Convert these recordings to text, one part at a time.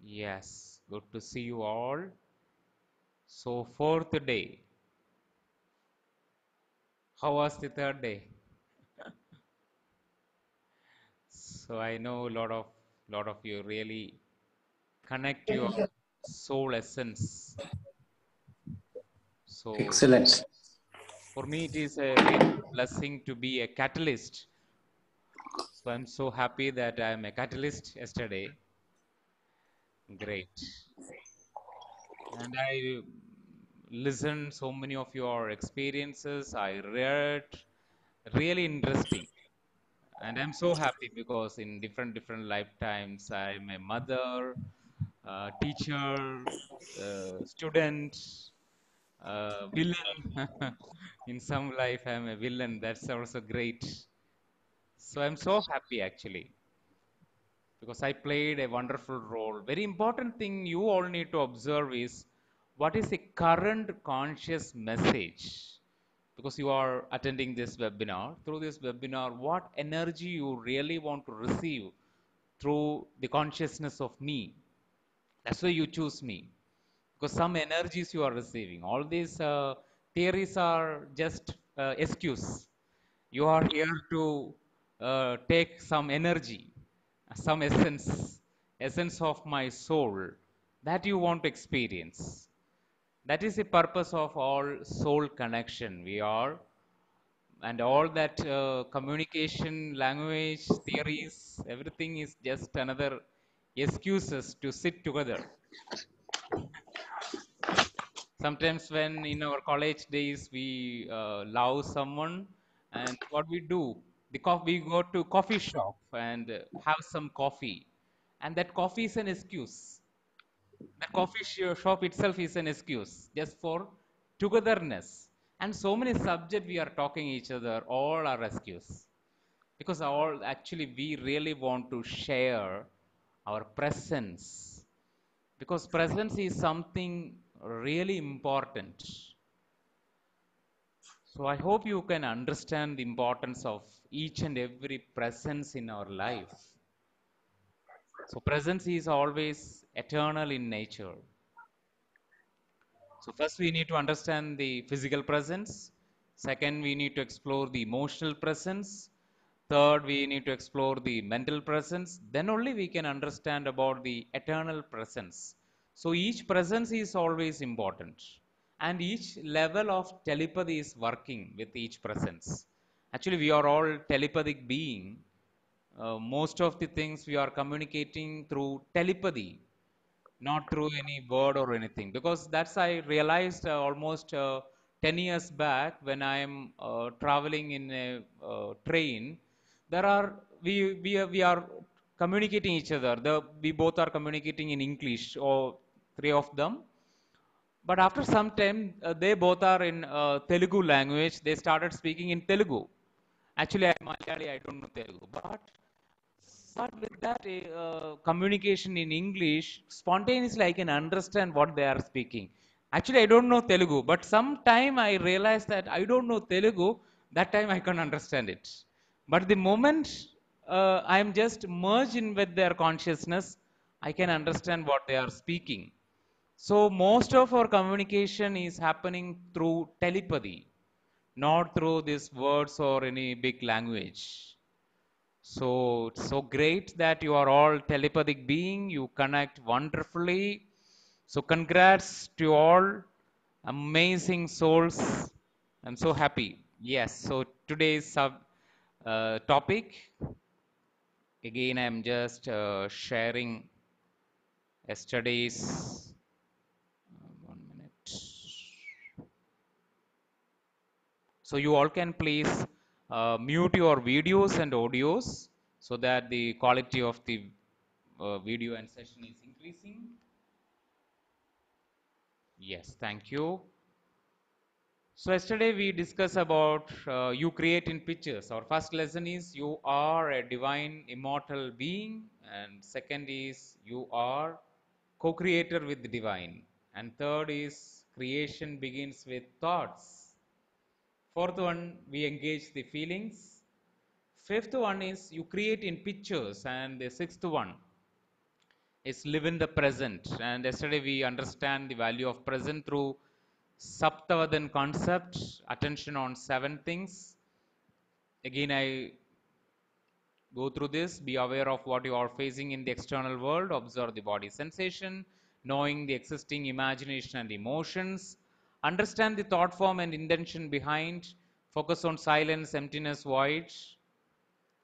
Yes, good to see you all. So, fourth day. How was the third day? So, I know a lot of you really connect your soul essence. So, Excellent. for me, it is a real blessing to be a catalyst. So, I'm so happy that I'm a catalyst yesterday. Great. And I listened so many of your experiences. I read really interesting. And I'm so happy because in different lifetimes, I'm a mother, teacher, student, villain. In some life, I'm a villain. That's also great. So I'm so happy actually because I played a wonderful role. Very important thing you all need to observe is what is the current conscious message? Because you are attending this webinar, through this webinar, what energy you really want to receive through the consciousness of me. That's why you choose me. Because some energies you are receiving. All these theories are just excuse. You are here to take some energy, some essence of my soul that you want to experience. That is the purpose of all soul connection. We are, and all that communication, language, theories, everything is just another excuses to sit together. Sometimes when in our college days we love someone, and what we do, we go to coffee shop and have some coffee, and that coffee is an excuse. The shop itself is an excuse just for togetherness. And so many subjects we are talking each other, all are excuse. Because all actually we really want to share our presence. Because presence is something really important. So I hope you can understand the importance of each and every presence in our life. So presence is always eternal in nature. So first we need to understand the physical presence. Second, we need to explore the emotional presence. Third, we need to explore the mental presence. Then only we can understand about the eternal presence. So each presence is always important. And each level of telepathy is working with each presence. Actually, we are all telepathic being. Most of the things we are communicating through telepathy, not through any word or anything, because that's I realized almost 10 years back when I'm traveling in a train. There are we are communicating each other, we both are communicating in English, or three of them. But after some time, they both are in Telugu language. They started speaking in Telugu. Actually, I'm Malayali, I don't know Telugu, but with that communication in English, spontaneously I can understand what they are speaking. Actually, I don't know Telugu, but sometime I realized that I don't know Telugu. That time I can understand it. But the moment I am just merged in with their consciousness, I can understand what they are speaking. So most of our communication is happening through telepathy, not through these words or any big language. So it's so great that you are all telepathic being. You connect wonderfully. So congrats to all amazing souls. I'm so happy. Yes. So today's topic, again, I'm just sharing yesterday's. 1 minute. So you all can please mute your videos and audios so that the quality of the video and session is increasing. Yes, thank you. So yesterday we discussed about you create in pictures. Our first lesson is you are a divine immortal being, and second is you are co-creator with the divine, and third is creation begins with thoughts. Fourth one, we engage the feelings. Fifth one is you create in pictures, and the sixth one, is live in the present. And yesterday we understand the value of present through Saptavadan concept, attention on seven things. Again, I go through this, be aware of what you are facing in the external world, observe the body sensation, knowing the existing imagination and emotions, understand the thought form and intention behind, focus on silence, emptiness, void,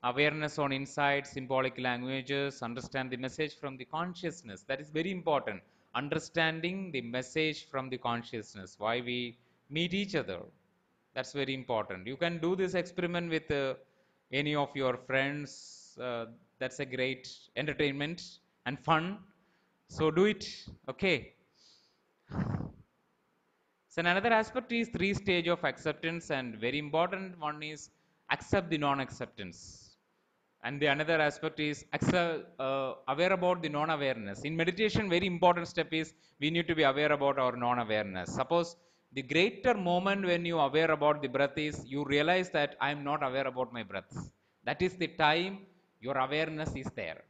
awareness on inside, symbolic languages, understand the message from the consciousness. That is very important. Understanding the message from the consciousness, why we meet each other. That's very important. You can do this experiment with any of your friends. That's a great entertainment and fun. So do it. Okay. So another aspect is three stage of acceptance, and very important one is accept the non-acceptance. And the another aspect is aware about the non-awareness. In meditation, very important step is we need to be aware about our non-awareness. Suppose the greater moment when you aware about the breath is you realize that I am not aware about my breath. That is the time your awareness is there.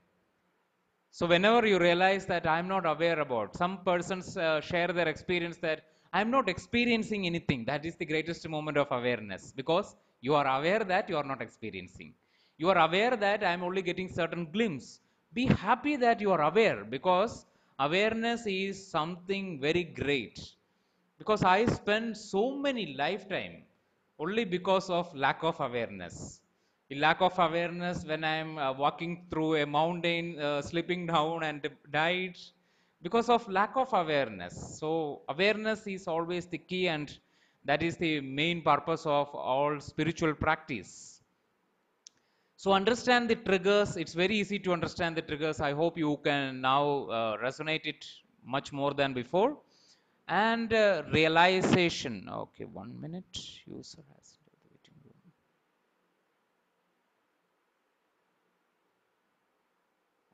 So whenever you realize that I'm not aware about, some persons share their experience that I'm not experiencing anything. That is the greatest moment of awareness because you are aware that you are not experiencing. You are aware that I'm only getting certain glimpse. Be happy that you are aware because awareness is something very great. Because I spend so many lifetime only because of lack of awareness. The lack of awareness when I am walking through a mountain, slipping down and died because of lack of awareness. So awareness is always the key, and that is the main purpose of all spiritual practice. So understand the triggers. It's very easy to understand the triggers. I hope you can now resonate it much more than before. And realization. Okay, 1 minute. User has left the waiting room.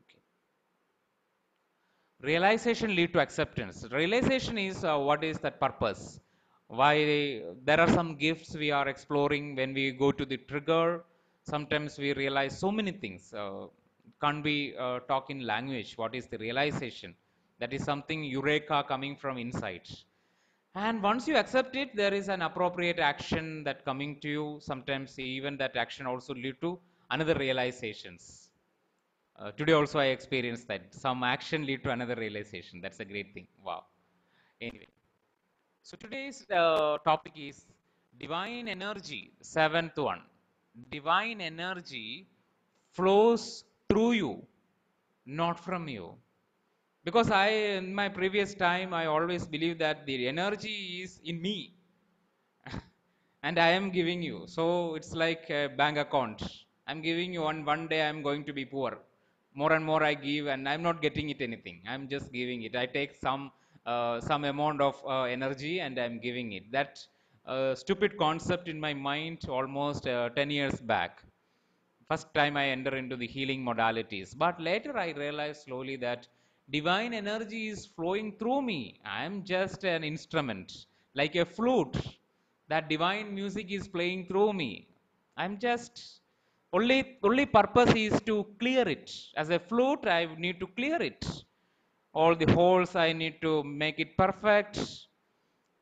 Okay. Realization lead to acceptance. Realization is what is that purpose? Why there are some gifts we are exploring when we go to the trigger. Sometimes we realize so many things. Can't be talk in language. What is the realization? That is something eureka coming from inside. And once you accept it, there is an appropriate action that coming to you. Sometimes even that action also lead to another realizations. Today also I experienced that some action lead to another realization. That's a great thing. Wow. Anyway, so today's topic is divine energy, seventh one. Divine energy flows through you, not from you. Because in my previous time, I always believed that the energy is in me and I am giving you. So it's like a bank account. I'm giving you one day I'm going to be poor. More and more I give and I'm not getting it anything. I'm just giving it. I take some amount of energy and I'm giving it. That stupid concept in my mind almost 10 years back. First time I enter into the healing modalities. But later I realized slowly that divine energy is flowing through me. I am just an instrument, like a flute. That divine music is playing through me. I'm just only purpose is to clear it. As a flute, I need to clear it. All the holes I need to make it perfect.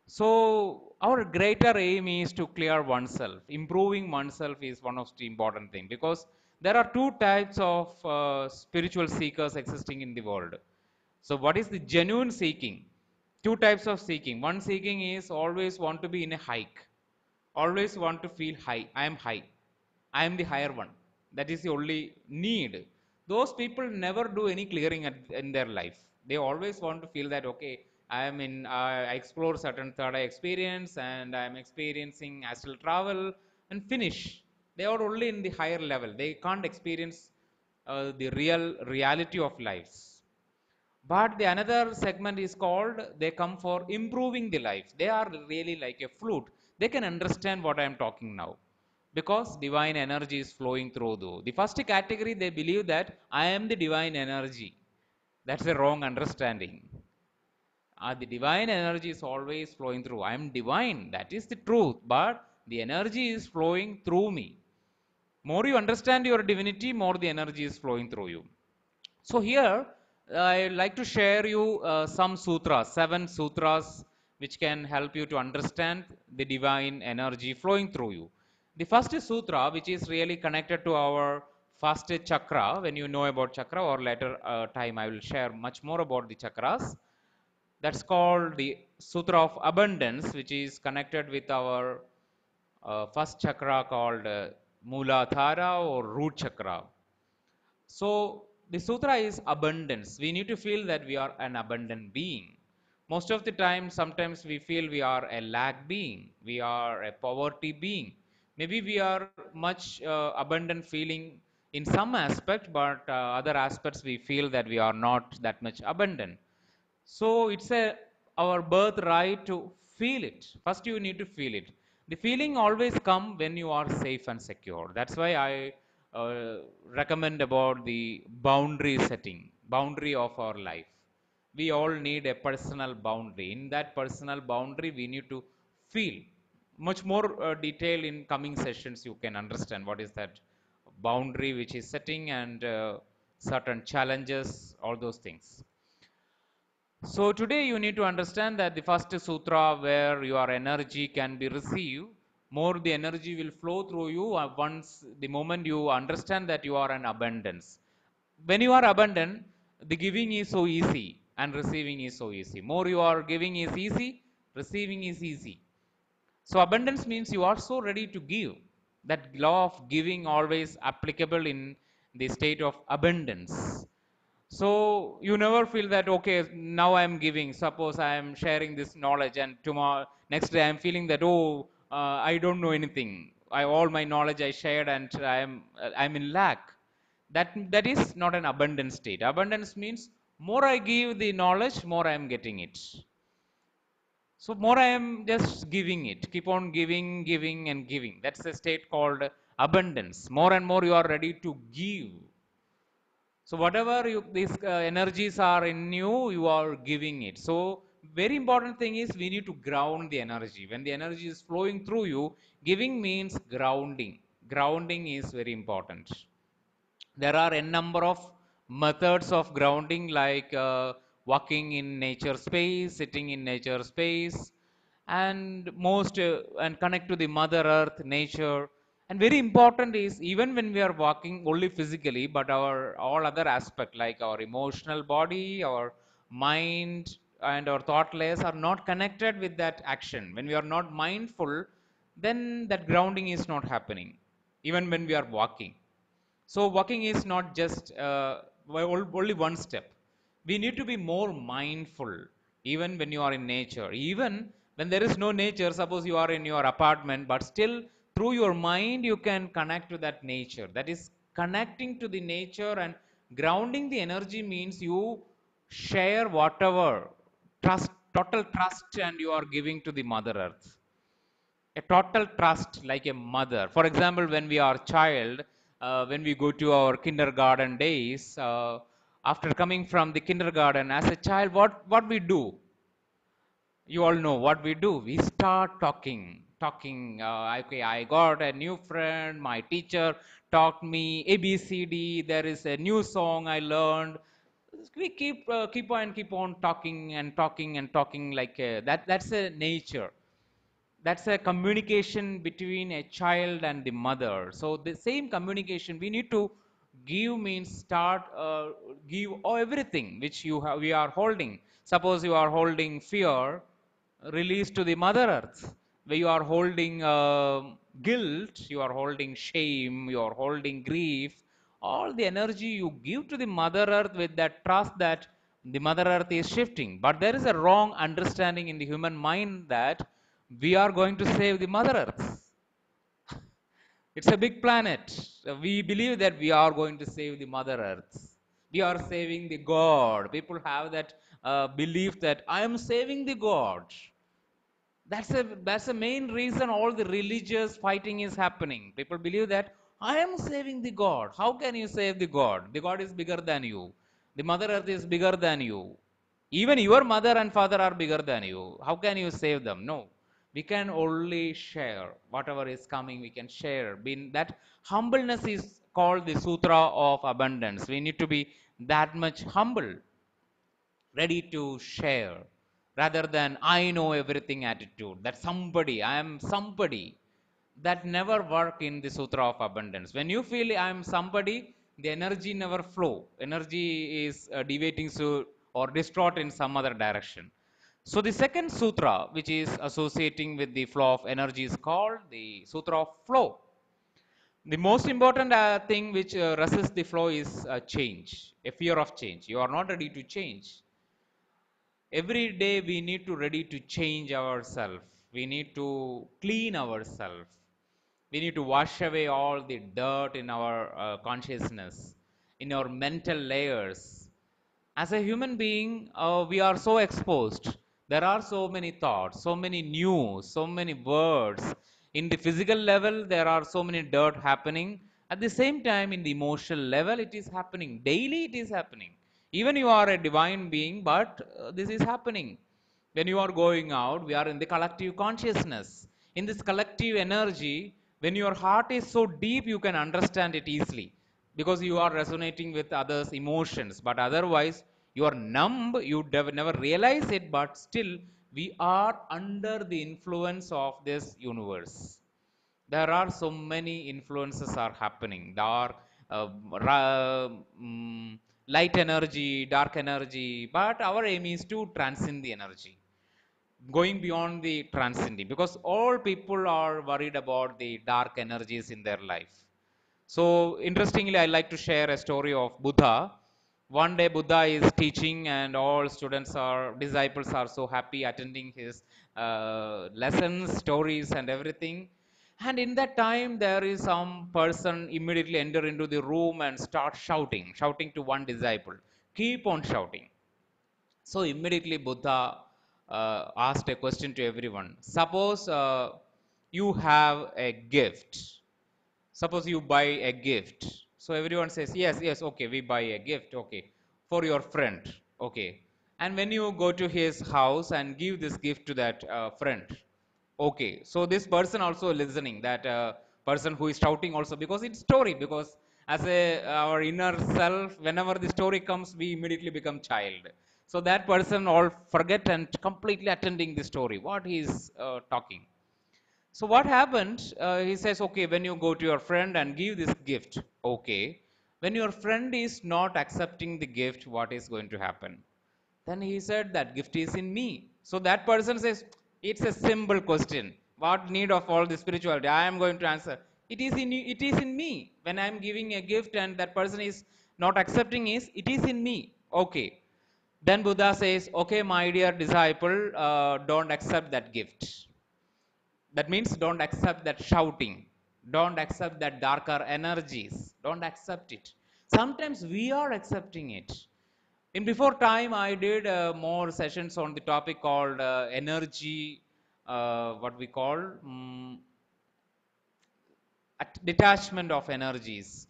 So our greater aim is to clear oneself. Improving oneself is one of the important thing because there are two types of spiritual seekers existing in the world. So what is the genuine seeking? Two types of seeking. One seeking is always want to be in a hike, always want to feel high. I am high. I am the higher one. That is the only need. Those people never do any clearing in their life. They always want to feel that, okay, I explore certain third eye experience and I am experiencing astral travel and finish. They are only in the higher level. They can't experience the real reality of lives. But the another segment is called they come for improving the life. They are really like a flute. They can understand what I am talking now because divine energy is flowing through though. The first category they believe that I am the divine energy. That's a wrong understanding. The divine energy is always flowing through. I am divine. That is the truth. But the energy is flowing through me. More you understand your divinity, more the energy is flowing through you. So here I like to share you some sutras, 7 sutras, which can help you to understand the divine energy flowing through you. The first sutra, which is really connected to our first chakra, when you know about chakra, or later time I will share much more about the chakras. That's called the Sutra of Abundance, which is connected with our first chakra called Muladhara or root chakra. So the sutra is abundance. We need to feel that we are an abundant being. Most of the time, sometimes we feel we are a lack being, we are a poverty being. Maybe we are much abundant feeling in some aspect, but other aspects we feel that we are not that much abundant. So it's a our birthright to feel it. First, you need to feel it. The feeling always come when you are safe and secure. That's why I recommend about the boundary setting, boundary of our life. We all need a personal boundary. In that personal boundary, we need to feel. Much more detail in coming sessions. You can understand what is that boundary which is setting and certain challenges, all those things. So today you need to understand that the first sutra where your energy can be received, more the energy will flow through you once the moment you understand that you are an abundance. When you are abundant, the giving is so easy and receiving is so easy. More you are giving is easy, receiving is easy. So abundance means you are so ready to give. That law of giving always applicable in the state of abundance. So you never feel that okay, now I am giving. Suppose I am sharing this knowledge, and tomorrow, next day I am feeling that oh, I don't know anything. All my knowledge I shared, and I'm in lack. That is not an abundant state. Abundance means more I give the knowledge, more I am getting it. So more I am just giving it. Keep on giving, giving, and giving. That's a state called abundance. More and more you are ready to give. So whatever these energies are in you, you are giving it. So very important thing is we need to ground the energy. When the energy is flowing through you, giving means grounding. Grounding is very important. There are a number of methods of grounding like walking in nature space, sitting in nature space, and most and connect to the mother earth nature. And very important is even when we are walking only physically, but our all other aspect like our emotional body, our mind, and our thoughtless are not connected with that action. When we are not mindful, then that grounding is not happening even when we are walking. So walking is not just only one step. We need to be more mindful even when you are in nature. Even when there is no nature, suppose you are in your apartment, but still through your mind you can connect to that nature. That is connecting to the nature, and grounding the energy means you share whatever trust, total trust, and you are giving to the Mother Earth a total trust like a mother. For example, when we are child, when we go to our kindergarten days, after coming from the kindergarten as a child, what we do? You all know what we do. We start talking. Okay, I got a new friend. My teacher taught me ABCD. There is a new song I learned. We keep on talking and talking and talking like that. That's a nature. That's a communication between a child and the mother. So the same communication we need to give means start give everything which you have we are holding. Suppose you are holding fear, release to the mother earth. Where you are holding guilt, you are holding shame, you are holding grief, all the energy you give to the mother earth with that trust that the mother earth is shifting. But there is a wrong understanding in the human mind that we are going to save the mother earth. It's a big planet. We believe that we are going to save the mother earth. We are saving the god. People have that belief that I am saving the god. That's the main reason all the religious fighting is happening. People believe that I am saving the God. How can you save the God? The God is bigger than you. The Mother Earth is bigger than you. Even your mother and father are bigger than you. How can you save them? No. We can only share whatever is coming. We can share. That humbleness is called the Sutra of Abundance. We need to be that much humble. ready to share, rather than I know everything attitude, that somebody, I am somebody. That never work in the Sutra of Abundance. When you feel I am somebody, the energy never flow. Energy is deviating so, or distort in some other direction. So the second sutra, which is associating with the flow of energy, is called the Sutra of Flow. The most important thing which resists the flow is change, a fear of change. You are not ready to change. Every day we need to ready to change ourselves. We need to clean ourselves. We need to wash away all the dirt in our consciousness, in our mental layers. As a human being, we are so exposed. There are so many thoughts, so many news, so many words. In the physical level, there are so many dirt happening. At the same time, in the emotional level, it is happening daily. It is happening. Even you are a divine being, but this is happening. When you are going out, we are in the collective consciousness. In this collective energy, when your heart is so deep, you can understand it easily, because you are resonating with others emotions. But otherwise you are numb, you never realize it. But still, we are under the influence of this universe. There are so many influences are happening. There are light energy, dark energy, but our aim is to transcend the energy, going beyond the transcending, because all people are worried about the dark energies in their life. So interestingly, I like to share a story of Buddha. One day Buddha is teaching, and all students are disciples are so happy attending his lessons, stories and everything. And in that time, there is some person immediately enter into the room and start shouting to one disciple, keep on shouting. So immediately Buddha asked a question to everyone. Suppose you have a gift. Suppose you buy a gift. So everyone says, yes, yes, okay, we buy a gift, okay, for your friend, okay. And when you go to his house and give this gift to that friend, okay. So this person also listening, that person who is shouting also, because it's story, because as a our inner self, whenever the story comes, we immediately become child. So that person all forget and completely attending the story, what he is talking. So what happened? He says, okay, when you go to your friend and give this gift, okay. When your friend is not accepting the gift, what is going to happen? Then he said, that gift is in me. So that person says, it's a simple question. What need of all the spirituality? I am going to answer. It is in you, it is in me. When I am giving a gift and that person is not accepting it is in me. Okay. Then Buddha says, okay, my dear disciple, don't accept that gift. That means don't accept that shouting. Don't accept that darker energies. Don't accept it. Sometimes we are accepting it. In before time, I did more sessions on the topic called energy, what we call detachment of energies.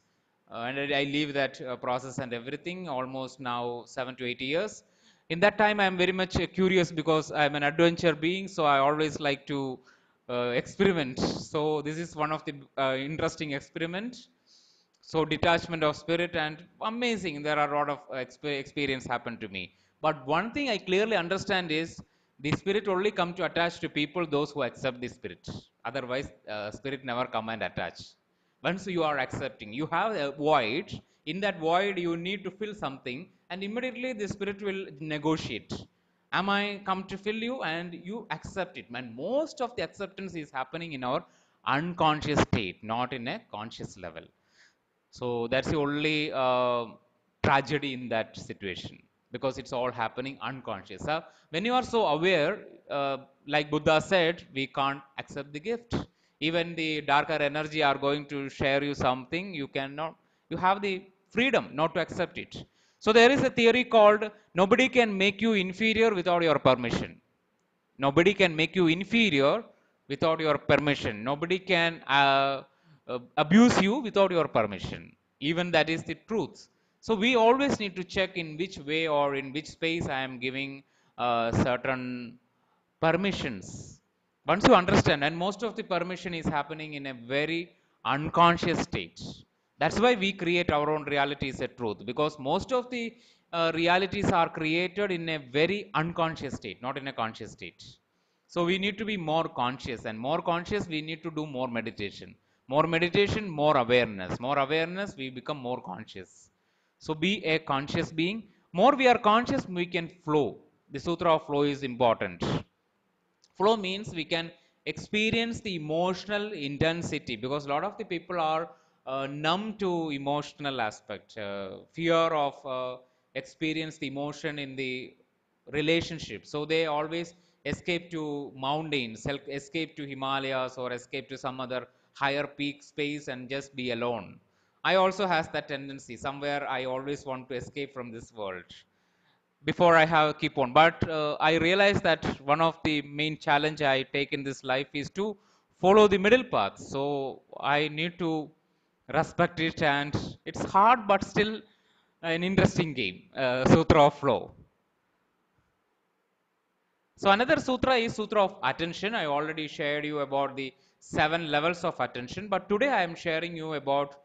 And I leave that process and everything almost now 7 to 8 years. In that time, I am very much curious, because I am an adventure being, so I always like to experiment. So this is one of the interesting experiment. So detachment of spirit, and amazing, there are a lot of experience happened to me. But one thing I clearly understand is the spirit only come to attach to people those who accept the spirit. Otherwise spirit never come and attach. Once you are accepting, you have a void. In that void you need to fill something, and immediately the spirit will negotiate. Am I come to fill you? And you accept it. And most of the acceptance is happening in our unconscious state, not in a conscious level. So that's the only tragedy in that situation, because it's all happening unconscious. When you are so aware, like Buddha said, we can't accept the gift. Even the darker energy are going to share you something, you cannot. You have the freedom not to accept it. So there is a theory called nobody can make you inferior without your permission. Nobody can make you inferior without your permission. Nobody can abuse you without your permission. Even that is the truth. So we always need to check in which way or in which space I am giving certain permissions. Once you understand, and most of the permission is happening in a very unconscious state. That's why we create our own reality is a truth, because most of the realities are created in a very unconscious state, not in a conscious state. So we need to be more conscious, and more conscious, we need to do more meditation. More meditation, more awareness. More awareness, we become more conscious. So be a conscious being. More we are conscious, we can flow. The Sutra of Flow is important. Flow means we can experience the emotional intensity, because a lot of the people are numb to emotional aspect, fear of experience the emotion in the relationship, so they always escape to mountains, escape to Himalayas, or escape to some other higher peak space and just be alone. I also has that tendency. Somewhere I always want to escape from this world before I have keep on. But I realize that one of the main challenge I take in this life is to follow the middle path. So I need to respect it, and it's hard, but still an interesting game. Sutra of Flow. So another sutra is Sutra of Attention. I already shared you about the 7 levels of attention, but today I am sharing you about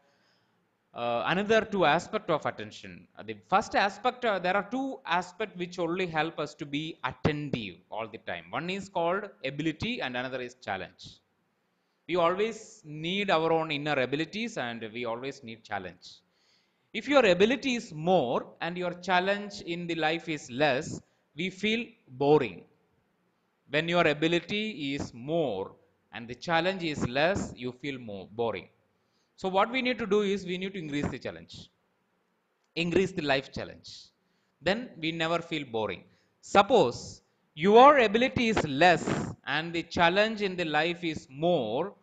another two aspect of attention. The first aspect, there are two aspects which only help us to be attentive all the time. One is called ability, and another is challenge. We always need our own inner abilities, and we always need challenge. If your ability is more and your challenge in the life is less, we feel boring. When your ability is more and the challenge is less, you feel more boring. So what we need to do is we need to increase the challenge, increase the life challenge. Then we never feel boring. Suppose your ability is less and the challenge in the life is more,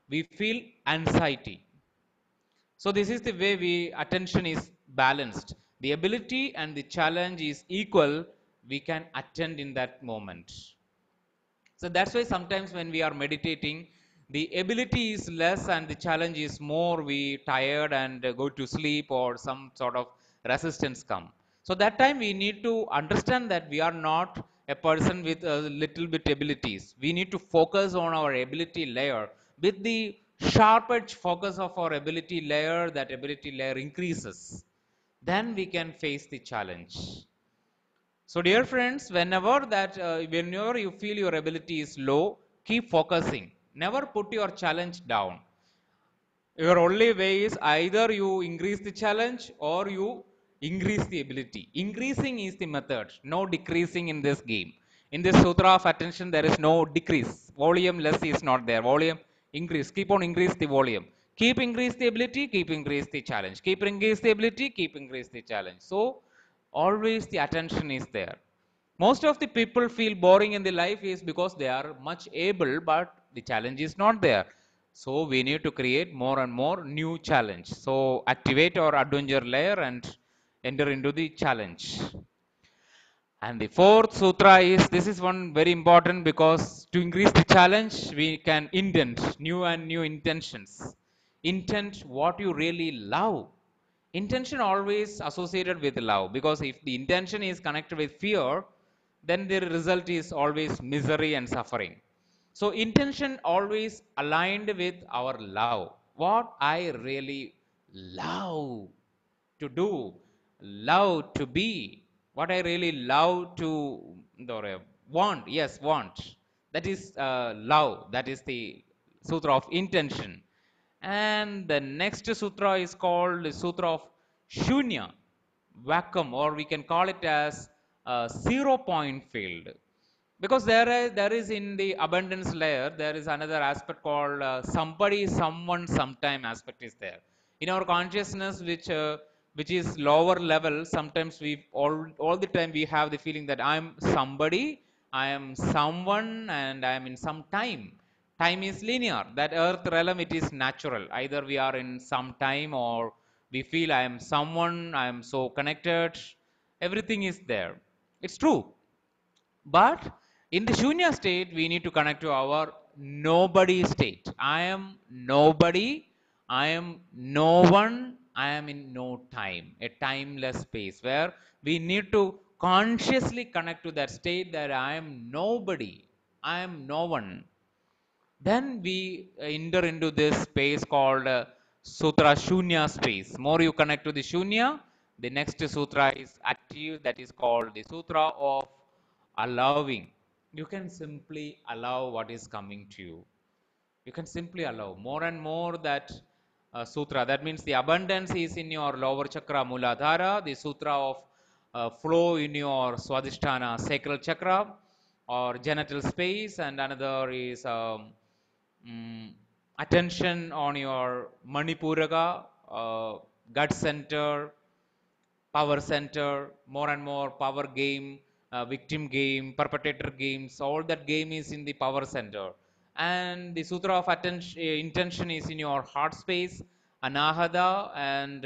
we feel anxiety. So this is the way we attention is balanced. The ability and the challenge is equal. We can attend in that moment. So that's why sometimes when we are meditating, the ability is less and the challenge is more. We tired and go to sleep, or some sort of resistance come. So that time we need to understand that we are not a person with a little bit abilities. We need to focus on our ability layer. With the sharp edge focus of our ability layer, that ability layer increases. Then we can face the challenge. So, dear friends, whenever you feel your ability is low, keep focusing. Never put your challenge down. Your only way is either you increase the challenge or you increase the ability. Increasing is the method, no decreasing in this game. In this Sutra of Attention, there is no decrease. Volume less is not there. Volume increase. Keep on increase the volume. Keep increase the ability, keep increase the challenge. Keep increase the ability, keep increase the challenge. So always the attention is there. Most of the people feel boring in the life is because they are much able, but the challenge is not there. So we need to create more and more new challenge. So activate our adventure layer and enter into the challenge. And the fourth sutra is, this is one very important, because to increase the challenge we can indent new and new intentions. Intent what you really love. Intention always associated with love, because if the intention is connected with fear, then the result is always misery and suffering. So intention always aligned with our love. What I really love to do, love to be, what I really love to want, yes, want. That is love. That is the sutra of intention. And the next sutra is called the Sutra of Shunya, vacuum, or we can call it as 0 point field. Because there is in the abundance layer, there is another aspect called somebody, someone, sometime aspect is there. In our consciousness, which is lower level, sometimes we all the time we have the feeling that I'm somebody, I am someone, and I am in some time. Time is linear. That earth realm, it is natural. Either we are in some time, or we feel I am someone, I am so connected. Everything is there. It's true. But in the Shunya state, we need to connect to our nobody state. I am nobody, I am no one, I am in no time, a timeless space where we need to consciously connect to that state that I am nobody, I am no one. Then we enter into this space called Sutra Shunya space. More you connect to the Shunya, The next sutra is active, that is called the Sutra of allowing. You can simply allow what is coming to you. You can simply allow more and more that sutra. That means the abundance is in your lower chakra Muladhara, the sutra of flow in your Swadhisthana sacral chakra or genital space, and another is mm, attention on your Manipuraga, gut center, power center, more and more power game, victim game, perpetrator games, all that game is in the power center. And the Sutra of attention, intention is in your heart space, Anahada, and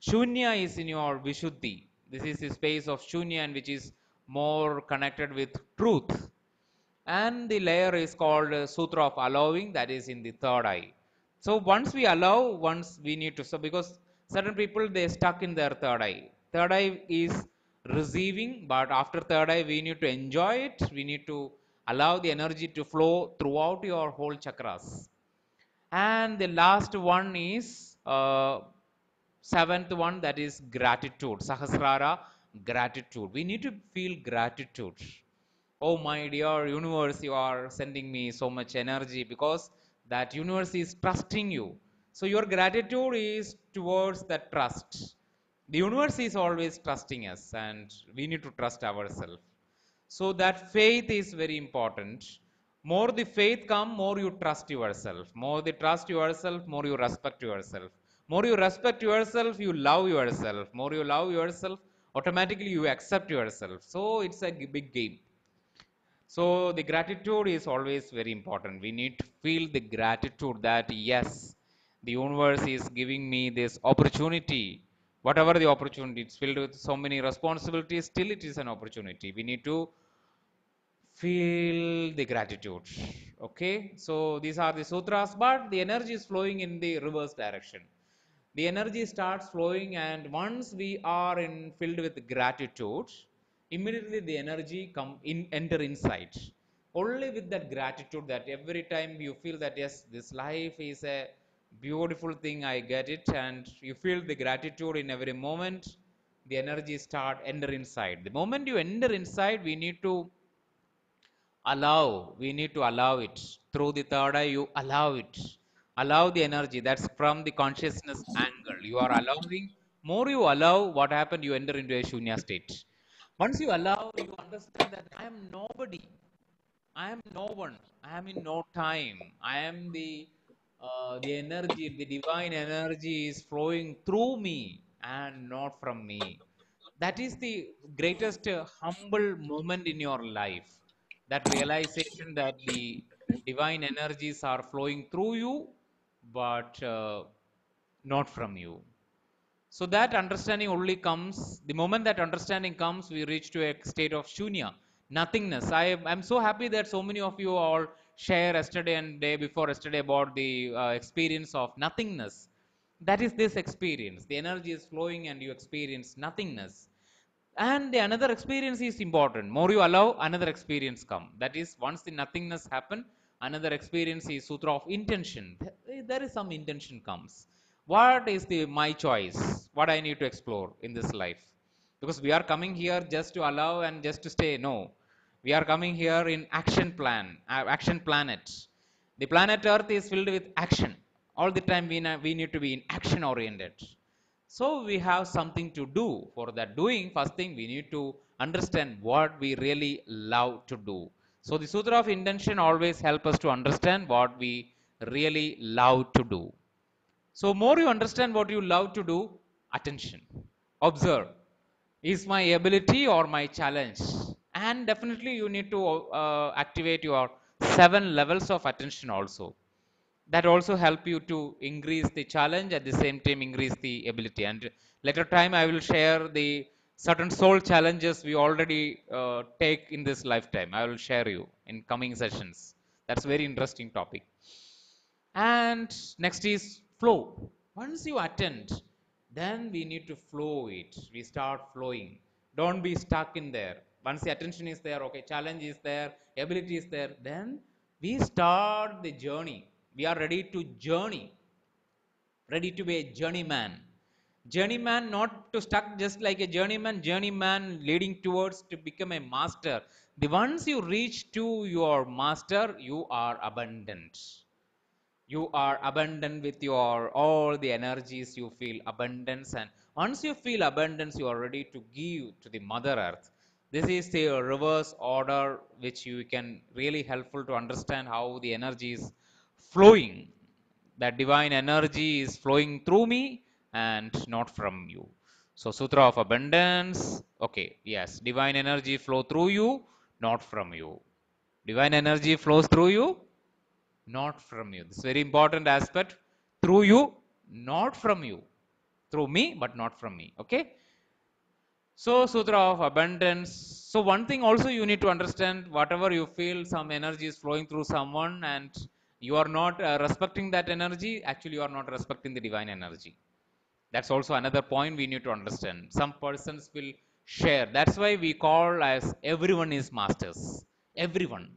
Shunya is in your Vishuddhi. This is the space of Shunya, and which is more connected with truth. And the layer is called Sutra of allowing, that is in the third eye. So once we allow, once we need to, so because certain people they stuck in their third eye. Third eye is receiving, but after third eye we need to enjoy it. We need to allow the energy to flow throughout your whole chakras. And the last one is seventh one, that is gratitude, Sahasrara, gratitude. We need to feel gratitude. Oh my dear universe, you are sending me so much energy, because that universe is trusting you. So your gratitude is towards that trust. The universe is always trusting us, and we need to trust ourselves. So that faith is very important. More the faith come, more you trust yourself. More the trust yourself, more you respect yourself. More you respect yourself, you love yourself. More you love yourself, automatically you accept yourself. So it's a big game. So the gratitude is always very important. We need to feel the gratitude that yes, the universe is giving me this opportunity. Whatever the opportunity, it's filled with so many responsibilities, still it is an opportunity. We need to feel the gratitude. Okay, so these are the sutras, but the energy is flowing in the reverse direction. The energy starts flowing, and once we are in filled with gratitude, immediately the energy come in, enter inside. Only with that gratitude, that every time you feel that yes, this life is a beautiful thing, I get it, and you feel the gratitude in every moment, the energy start enter inside. The moment you enter inside, we need to allow. We need to allow it. Through the third eye, you allow it. Allow the energy. That's from the consciousness angle. You are allowing. More you allow, what happened? You enter into a shunya state. Once you allow, you understand that I am nobody. I am no one. I am in no time. I am the energy, the divine energy is flowing through me and not from me. That is the greatest humble moment in your life. That realization that the divine energies are flowing through you, but not from you. So that understanding only comes, the moment that understanding comes, we reach to a state of shunya, nothingness. I'm so happy that so many of you all share yesterday and day before yesterday about the experience of nothingness. That is this experience. The energy is flowing and you experience nothingness. And the another experience is important. More you allow, another experience come. That is, once the nothingness happen, another experience is Sutra of intention. There is some intention comes. What is the my choice? What I need to explore in this life? Because we are coming here just to allow and just to stay. No, we are coming here in action plan, action planet. The planet Earth is filled with action. All the time we need to be in action oriented. So we have something to do. For that doing, first thing we need to understand what we really love to do. So the Sutra of Intention always help us to understand what we really love to do. So more you understand what you love to do, attention. Observe. Is my ability or my challenge? And definitely you need to activate your 7 levels of attention also. That also help you to increase the challenge, at the same time increase the ability. And later time I will share the certain soul challenges we already take in this lifetime. I will share you in coming sessions. That's a very interesting topic. And next is flow. Once you attend, then we need to flow it. We start flowing. Don't be stuck in there. Once the attention is there, okay, challenge is there, ability is there, then we start the journey. We are ready to journey, ready to be a journeyman. Journeyman, not to stuck just like a journeyman leading towards to become a master. The once you reach to your master, you are abundant. You are abundant with your all the energies. You feel abundance, and once you feel abundance, you are ready to give to the Mother Earth. This is the reverse order, which you can really helpful to understand how the energy is flowing. That divine energy is flowing through me and not from you. So Sutra of Abundance. Okay, yes, divine energy flow through you, not from you. Divine energy flows through you, not from you. This is very important aspect. Through you, not from you. Through me, but not from me. Okay. So Sutra of Abundance. So one thing also you need to understand, whatever you feel, some energy is flowing through someone and you are not respecting that energy, actually you are not respecting the divine energy. That's also another point we need to understand. Some persons will share. That's why we call as everyone is masters. Everyone.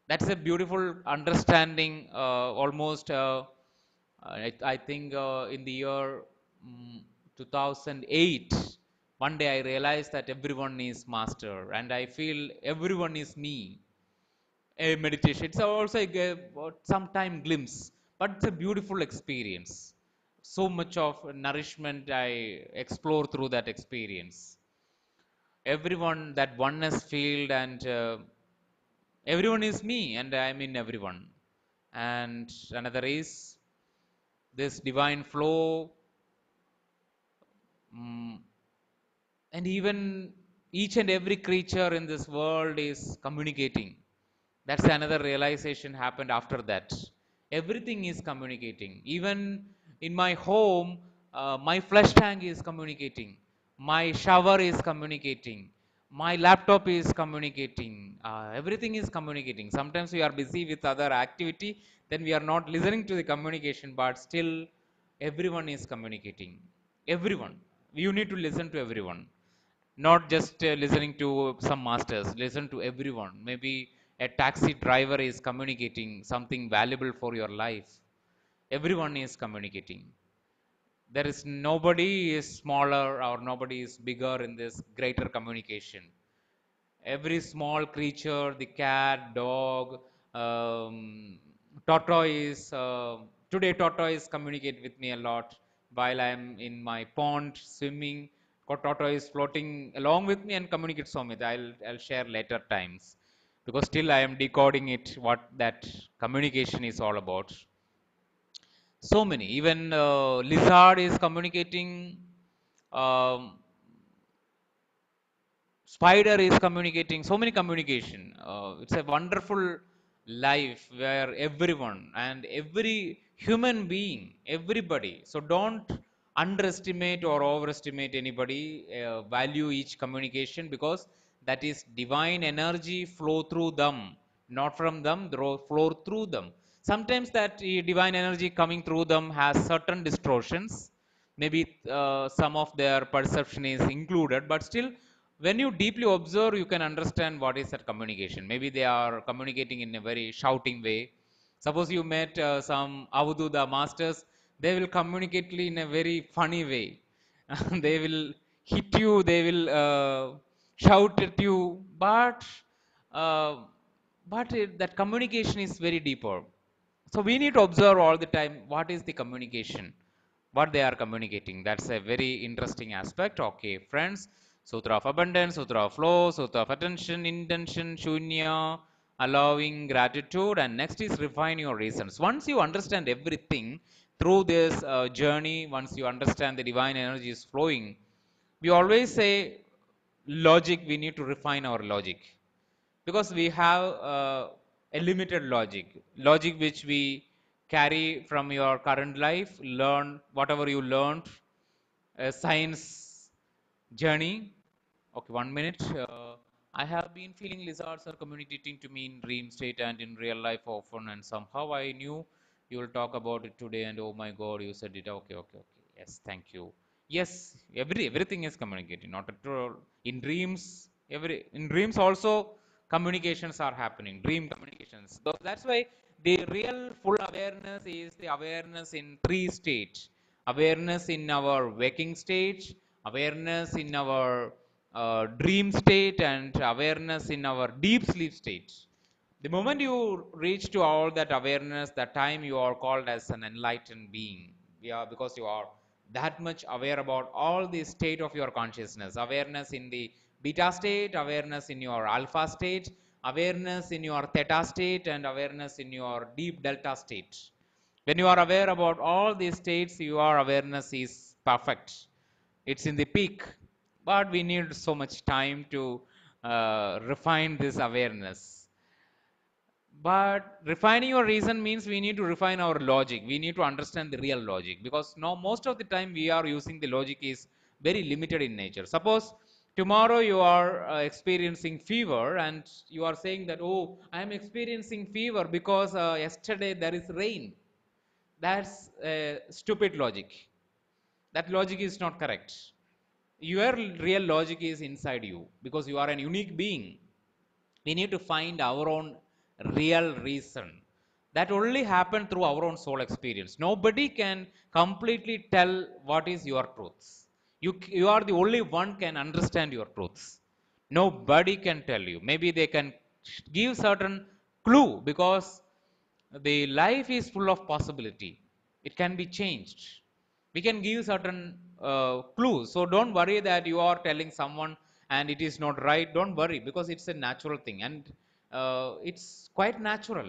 That's a beautiful understanding. Almost, I think in the year 2008, one day I realized that everyone is master, and I feel everyone is me. A meditation. It's also sometime glimpse, but it's a beautiful experience. So much of nourishment I explore through that experience. Everyone, that oneness field, and everyone is me, and I'm in everyone. And another is this divine flow, mm, and even each and every creature in this world is communicating. That's another realization happened after that. Everything is communicating. Even in my home, my flesh tank is communicating, my shower is communicating, my laptop is communicating, everything is communicating. Sometimes we are busy with other activity, then we are not listening to the communication, but still everyone is communicating. Everyone, you need to listen to everyone, not just listening to some masters. Listen to everyone. Maybe a taxi driver is communicating something valuable for your life. Everyone is communicating. There is nobody is smaller or nobody is bigger in this greater communication. Every small creature, the cat, dog, um, tortoise. Today, tortoise communicate with me a lot while I am in my pond swimming. Tortoise floating along with me and communicate so much. I'll share later times, because still I am decoding it what that communication is all about. So many. Even lizard is communicating. Um, Spider is communicating. So many communication. It's a wonderful life where everyone and every human being, everybody. So don't underestimate or overestimate anybody. Value each communication, because that is divine energy flow through them, not from them, flow through them. Sometimes that divine energy coming through them has certain distortions. Maybe some of their perception is included, but still when you deeply observe, you can understand what is that communication. Maybe they are communicating in a very shouting way. Suppose you met some avadhuta masters, they will communicate in a very funny way. They will hit you, they will shout at you, uh, that communication is very deeper. So we need to observe all the time what is the communication, what they are communicating. That's a very interesting aspect. Okay, friends. Sutra of Abundance, Sutra of Flow, Sutra of Attention, Intention, Shunya, allowing gratitude, and next is refine your reasons. Once you understand everything through this journey, once you understand the divine energy is flowing, we always say logic, we need to refine our logic, because we have a limited logic which we carry from your current life, learn whatever you learned, science journey. Okay, 1 minute. I have been feeling lizards are communicating to me in dream state and in real life often, and somehow I knew you will talk about it today, and oh my god, you said it. Okay, okay, okay. Yes, thank you. Yes, everything is communicating, not at all. In dreams, in dreams also communications are happening. Dream communications. That's why the real full awareness is the awareness in three states. awareness in our waking state, awareness in our dream state, and awareness in our deep sleep state. The moment you reach to all that awareness, that time you are called as an enlightened being. Yeah, because you are that much aware about all the state of your consciousness. Awareness in the beta state, awareness in your alpha state, awareness in your theta state, and awareness in your deep delta state. When you are aware about all these states, your awareness is perfect. It's in the peak. But we need so much time to refine this awareness. But refining your reason means we need to refine our logic. We need to understand the real logic, because now most of the time we are using the logic is very limited in nature. Suppose tomorrow you are experiencing fever and you are saying that, oh, I am experiencing fever because yesterday there is rain. That's stupid logic. That logic is not correct. Your real logic is inside you, because you are a unique being. We need to find our own real reason. That only happen through our own soul experience. Nobody can completely tell what is your truths. You are the only one can understand your truths. Nobody can tell you. Maybe they can give certain clue, because the life is full of possibility. It can be changed. We can give certain clues. So don't worry that you are telling someone and it is not right. Don't worry, because it's a natural thing, and it's quite natural.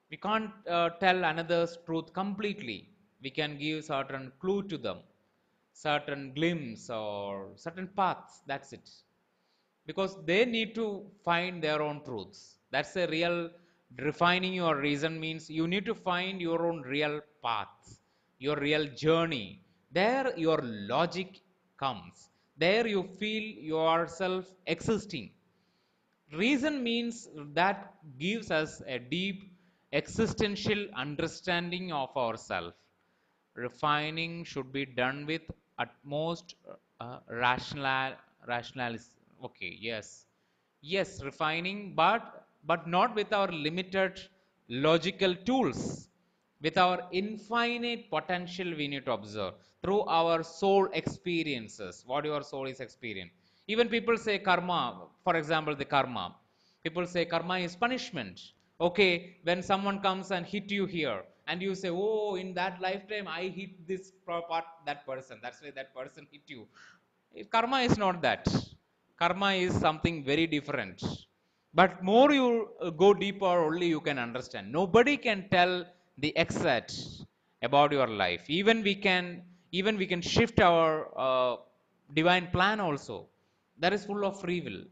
We can't tell another's truth completely. We can give certain clue to them, certain glimpse or certain paths. That's it, because they need to find their own truths. That's a real refining your reason means you need to find your own real path, your real journey. There your logic comes. There you feel yourself existing. Reason means that gives us a deep existential understanding of ourselves. Refining should be done with utmost rationalis. Okay, yes, yes, refining, but not with our limited logical tools. With our infinite potential, we need to observe through our soul experiences. What your soul is experiencing. Even people say karma, for example, the karma. People say karma is punishment. Okay, when someone comes and hit you here, and you say, oh, in that lifetime I hit this part, that person. That's why that person hit you. Karma is not that. Karma is something very different. But more you go deeper, only you can understand. Nobody can tell the exact about your life. Even we can shift our divine plan also. That is full of free will.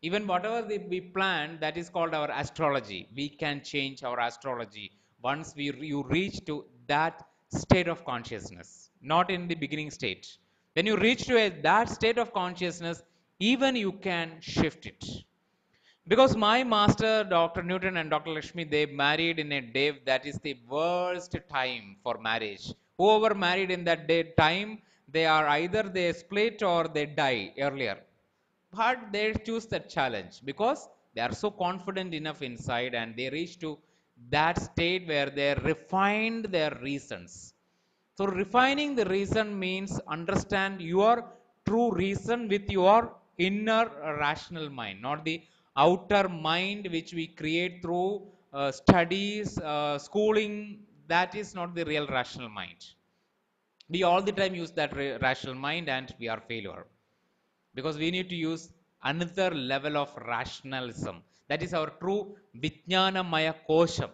Even whatever we plan, that is called our astrology. We can change our astrology once you reach to that state of consciousness, not in the beginning state. When you reach to that state of consciousness, even you can shift it. Because my master, Dr. Newton and Dr. Lakshmi, they married in a day that is the worst time for marriage. Whoever married in that day time, they are either they split or they die earlier. But they choose that challenge because they are so confident enough inside, and they reach to that state where they refined their reasons. So refining the reason means understand your true reason with your inner rational mind, not the outer mind which we create through studies, schooling. That is not the real rational mind. We all the time use that rational mind and we are failure, because we need to use another level of rationalism. That is our true Vijnanamaya Kosham.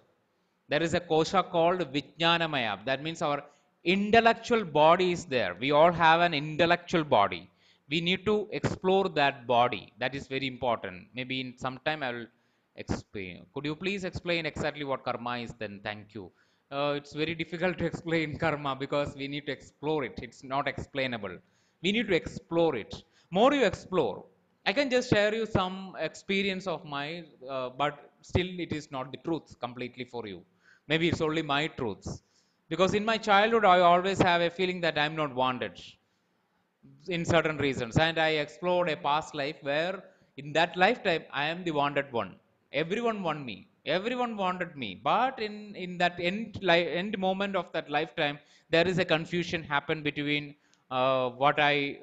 There is a kosha called Vijnanamaya. That means our intellectual body is there. We all have an intellectual body. We need to explore that body. That is very important. Maybe in some time I will explain. Could you please explain exactly what karma is then? Thank you. It's very difficult to explain karma because we need to explore it. It's not explainable. We need to explore it. More you explore, I can just share you some experience of mine, but still it is not the truth completely for you. Maybe it's only my truths. Because in my childhood, I always have a feeling that I'm not wanted in certain reasons. And I explored a past life where in that lifetime, I am the wanted one. Everyone want me. Everyone wanted me, but in that end moment of that lifetime, there is a confusion happened between what I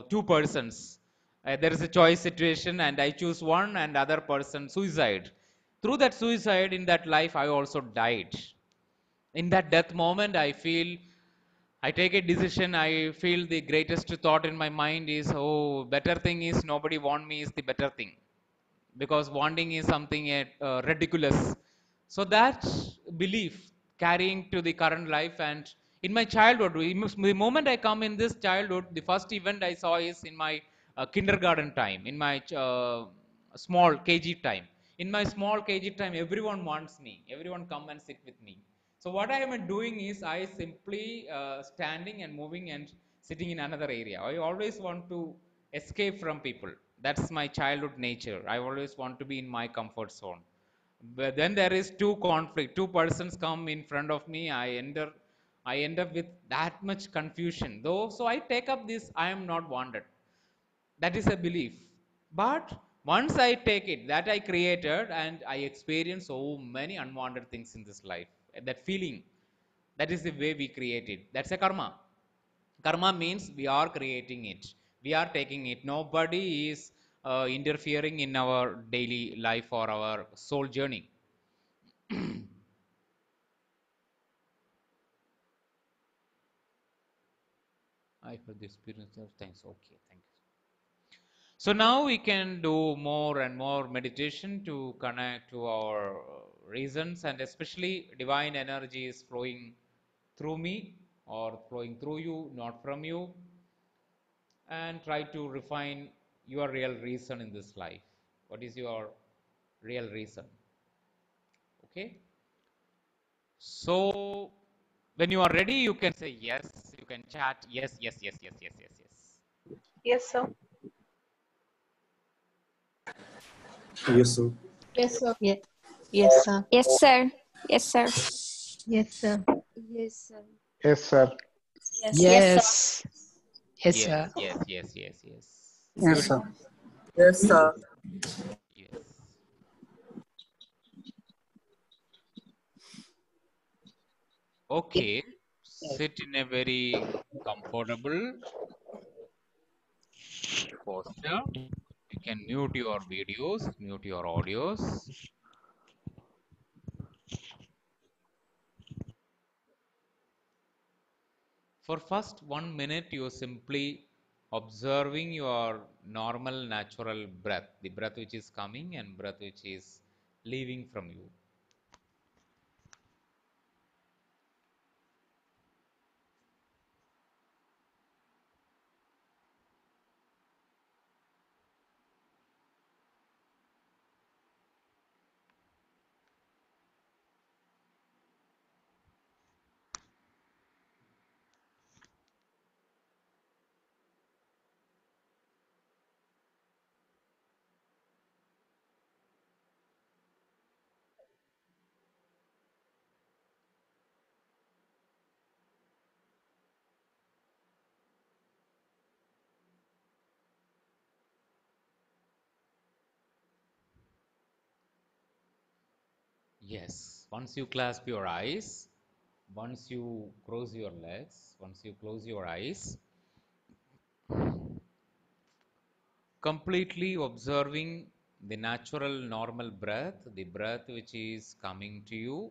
two persons. There is a choice situation, and I choose one, and other person suicide. Through that suicide in that life, I also died. In that death moment, I feel, I take a decision. I feel the greatest thought in my mind is, oh, better thing is nobody want me is the better thing, because wanting is something ridiculous. So that belief carrying to the current life. And in my childhood, the moment I come in this childhood, the first event I saw is in my kindergarten time, in my small kg time. In my small kg time, everyone wants me, everyone come and sit with me. So what I am doing is, I simply standing and moving and sitting in another area. I always want to escape from people. That's my childhood nature. I always want to be in my comfort zone. But then there is two conflict, two persons come in front of me. I end up with that much confusion though. So I take up this, I am not wanted. That is a belief. But once I take it, that I created, and I experience so many unwanted things in this life. That feeling, that is the way we create it. That's a karma. Karma means we are creating it, we are taking it. Nobody is interfering in our daily life or our soul journey. I heard the experience of thanks. Okay, thank you. So now we can do more and more meditation to connect to our reasons, and especially divine energy is flowing through me or flowing through you, not from you. And try to refine your real reason in this life. What is your real reason? Okay. So when you are ready, you can say yes. You can chat yes, yes, yes, yes, yes, yes, yes. Yes, sir. Yes, sir. Yes, sir. Yes, yes, sir. Yes, sir. Yes, sir. Yes, sir. Yes, sir. Yes, sir. Yes. Yes, sir. Yes. Yes, Yes, sir. yes, yes, yes, yes. Yes, Beautiful. sir. Yes, sir. Yes. Okay. Sit in a very comfortable posture. You can mute your videos, mute your audios. For first 1 minute, you are simply observing your normal, natural breath, the breath which is coming and breath which is leaving from you. Yes, once you clasp your eyes, once you cross your legs, once you close your eyes, completely observing the natural, normal breath, the breath which is coming to you,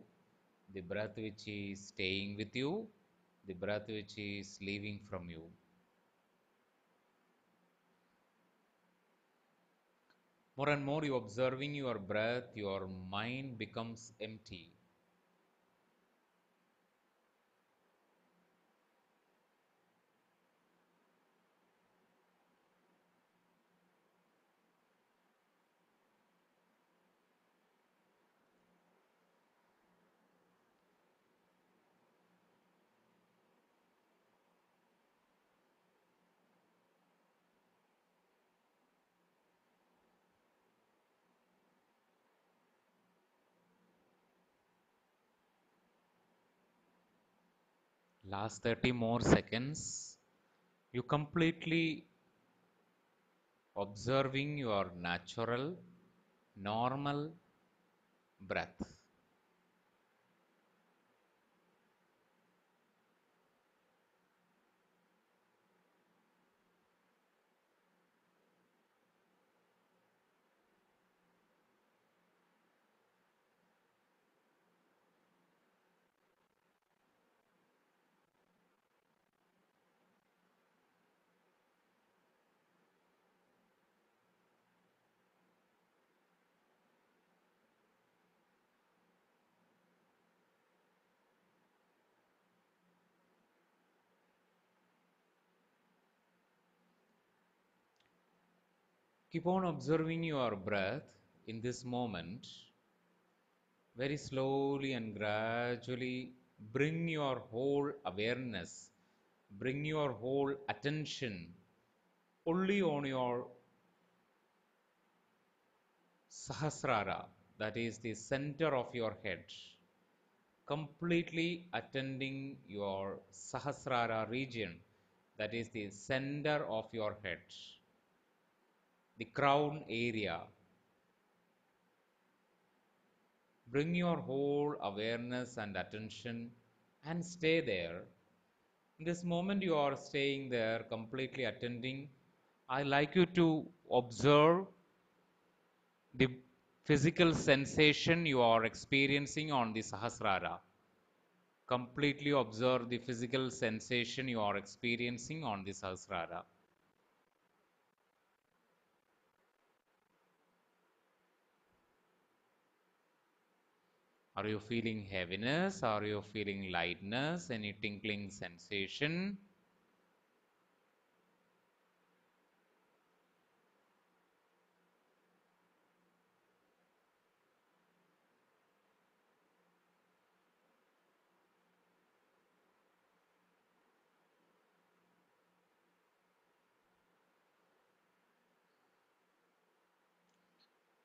the breath which is staying with you, the breath which is leaving from you. More and more you observing your breath, your mind becomes empty. Last 30 more seconds, you completely observing your natural, normal, breath. Keep on observing your breath in this moment. Very slowly and gradually bring your whole awareness, bring your whole attention only on your Sahasrara, that is the center of your head. Completely attending your Sahasrara region, that is the center of your head, the crown area. Bring your whole awareness and attention and stay there. In this moment, you are staying there, completely attending. I like you to observe the physical sensation you are experiencing on the Sahasrara. Completely observe the physical sensation you are experiencing on the Sahasrara. Are you feeling heaviness? Are you feeling lightness? Any tingling sensation?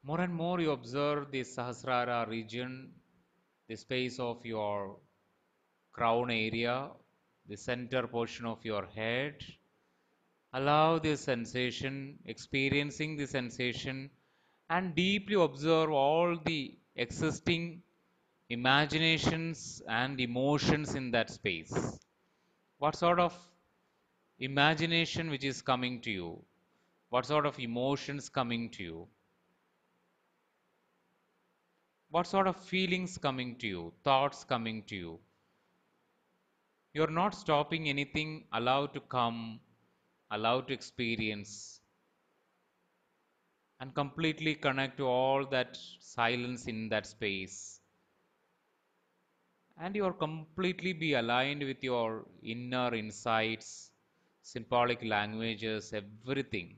More and more you observe the Sahasrara region, the space of your crown area, the center portion of your head. Allow this sensation, experiencing the sensation, and deeply observe all the existing imaginations and emotions in that space. What sort of imagination which is coming to you? What sort of emotions coming to you? What sort of feelings coming to you? Thoughts coming to you? You're not stopping anything, allow to come, allow to experience, and completely connect to all that silence in that space. And you're completely be aligned with your inner insights, symbolic languages, everything.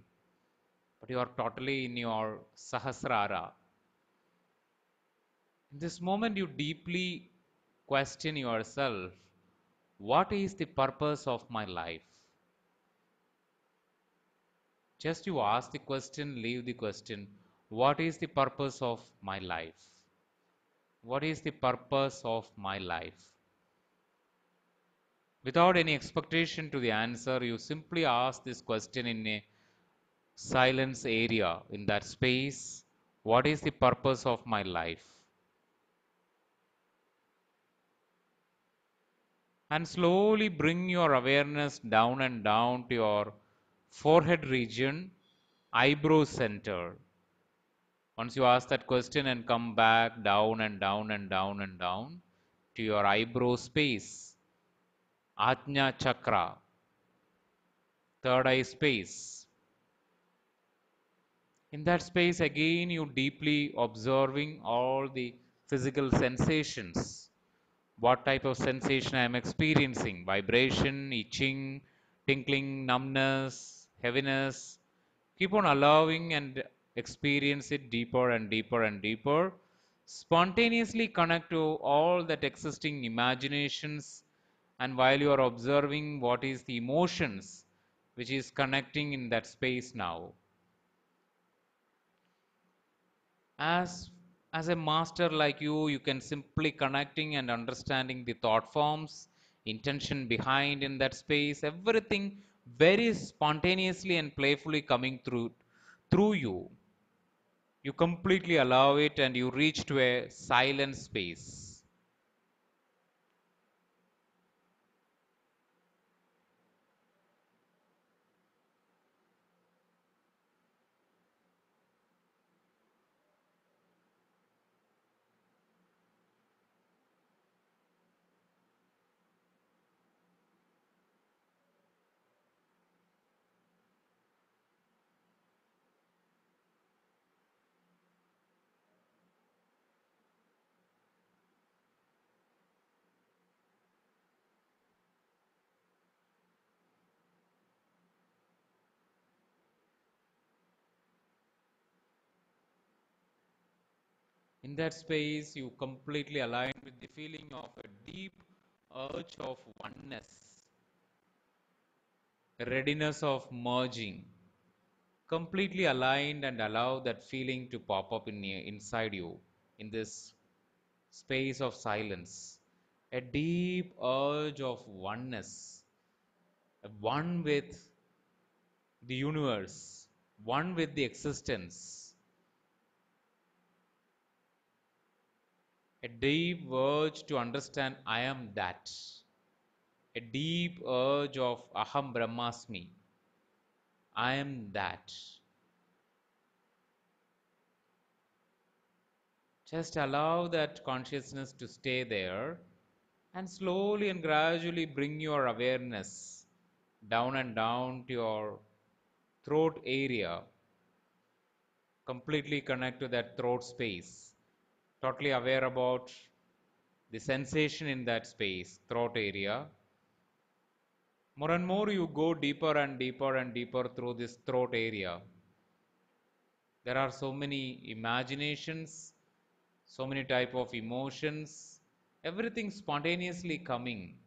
But you are totally in your Sahasrara. In this moment, you deeply question yourself, what is the purpose of my life? Just you ask the question, leave the question. What is the purpose of my life? What is the purpose of my life? Without any expectation to the answer, you simply ask this question in a silence area, in that space. What is the purpose of my life? And slowly bring your awareness down and down to your forehead region, eyebrow center. Once you ask that question and come back down and down and down and down to your eyebrow space, Ajna chakra, third eye space. In that space, again, you deeply observing all the physical sensations. What type of sensation I am experiencing? Vibration, itching, tingling, numbness, heaviness. Keep on allowing and experience it deeper and deeper and deeper. Spontaneously connect to all that existing imaginations, and while you are observing what is the emotions which is connecting in that space now. As a master like you can simply connecting and understanding the thought forms, intention behind in that space, everything very spontaneously and playfully coming through you. You completely allow it and you reach to a silent space. In that space, you completely align with the feeling of a deep urge of oneness, a readiness of merging, completely aligned, and allow that feeling to pop up inside you in this space of silence. A deep urge of oneness, one with the universe, one with the existence, a deep urge to understand I am that, a deep urge of Aham Brahmasmi, I am that. Just allow that consciousness to stay there and slowly and gradually bring your awareness down and down to your throat area. Completely connect to that throat space. Totally aware about the sensation in that space, throat area. More and more you go deeper and deeper and deeper through this throat area. There are so many imaginations, so many type of emotions, everything spontaneously coming.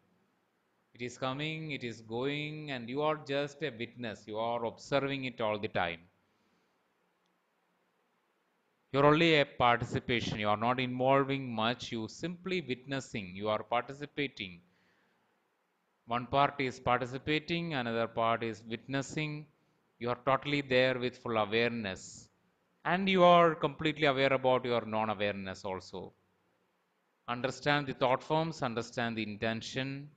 It is coming, it is going, and you are just a witness. You are observing it all the time. You're only a participation. You are not involving much. You simply witnessing. You are participating. One part is participating, another part is witnessing. You are totally there with full awareness. And you are completely aware about your non-awareness also. Understand the thought forms, understand the intention,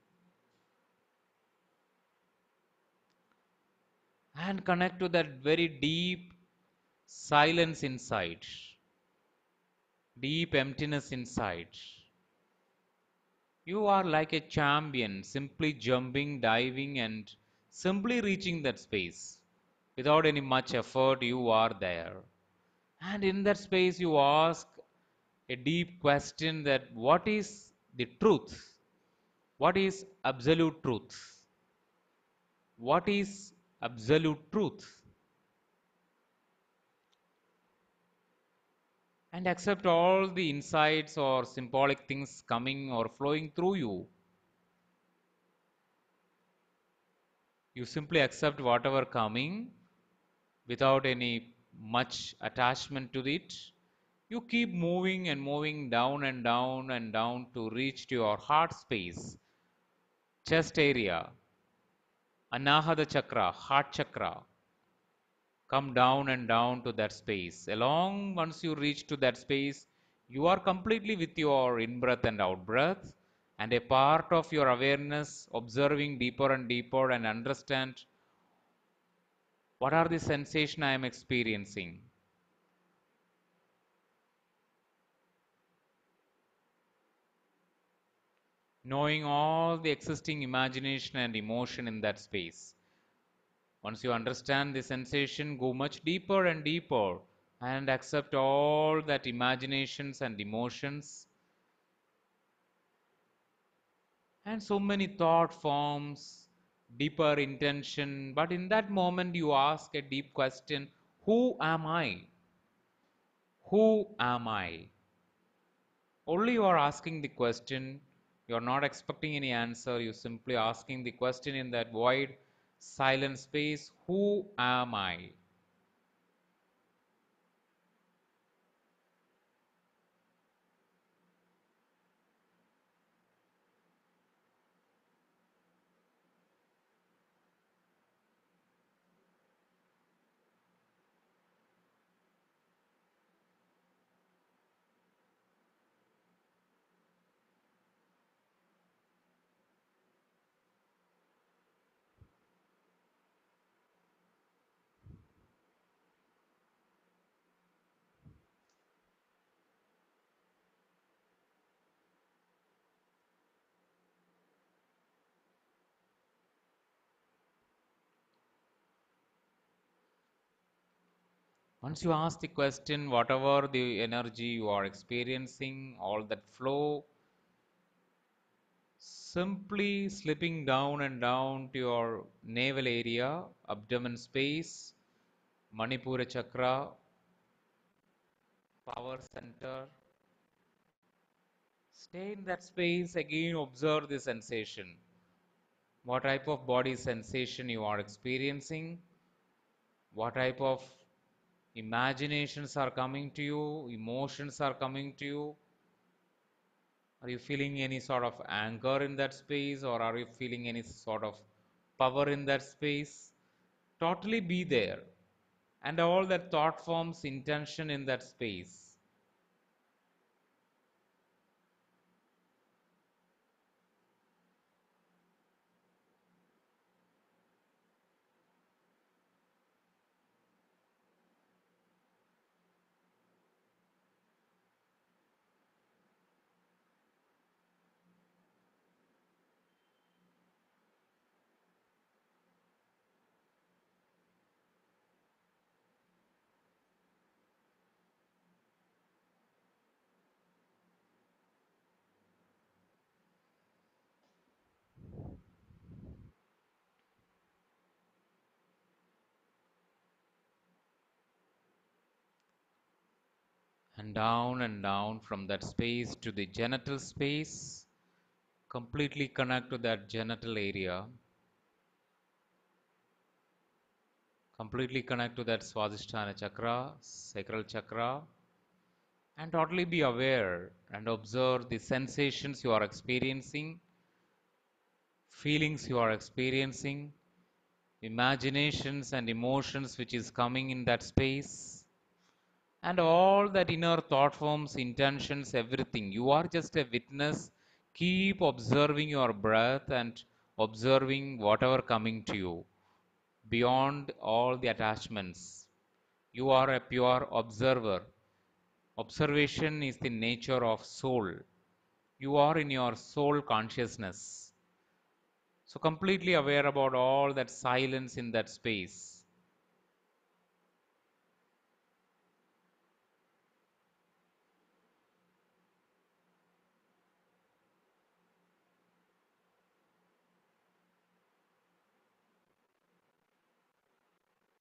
and connect to that very deep silence inside, deep emptiness inside. You are like a champion, simply jumping, diving, and simply reaching that space. Without any much effort, you are there. And in that space, you ask a deep question that what is the truth? What is absolute truth? What is absolute truth? And accept all the insights or symbolic things coming or flowing through you. You simply accept whatever coming without any much attachment to it. You keep moving and moving down and down and down to reach to your heart space, chest area, Anahata chakra, heart chakra. Come down and down to that space. Along once you reach to that space, you are completely with your in breath and out breath, and a part of your awareness observing deeper and deeper and understand what are the sensation I am experiencing. Knowing all the existing imagination and emotion in that space. Once you understand the sensation, go much deeper and deeper and accept all that imaginations and emotions and so many thought forms, deeper intention. But in that moment, you ask a deep question: who am I? Who am I? Only you are asking the question, you are not expecting any answer, you simply asking the question in that void, silent space: who am I? Once you ask the question, whatever the energy you are experiencing, all that flow, simply slipping down and down to your navel area, abdomen space, Manipura chakra, power center. Stay in that space, again observe the sensation. What type of body sensation you are experiencing, what type of imaginations are coming to you, emotions are coming to you. Are you feeling any sort of anger in that space, or are you feeling any sort of power in that space? Totally be there. And all that thought forms intention in that space. And down from that space to the genital space. Completely connect to that genital area. Completely connect to that Swadhisthana chakra, sacral chakra, and totally be aware and observe the sensations you are experiencing, feelings you are experiencing, imaginations and emotions which is coming in that space, and all that inner thought forms, intentions, everything. You are just a witness. Keep observing your breath and observing whatever coming to you beyond all the attachments. You are a pure observer. Observation is the nature of soul. You are in your soul consciousness. So completely aware about all that silence in that space.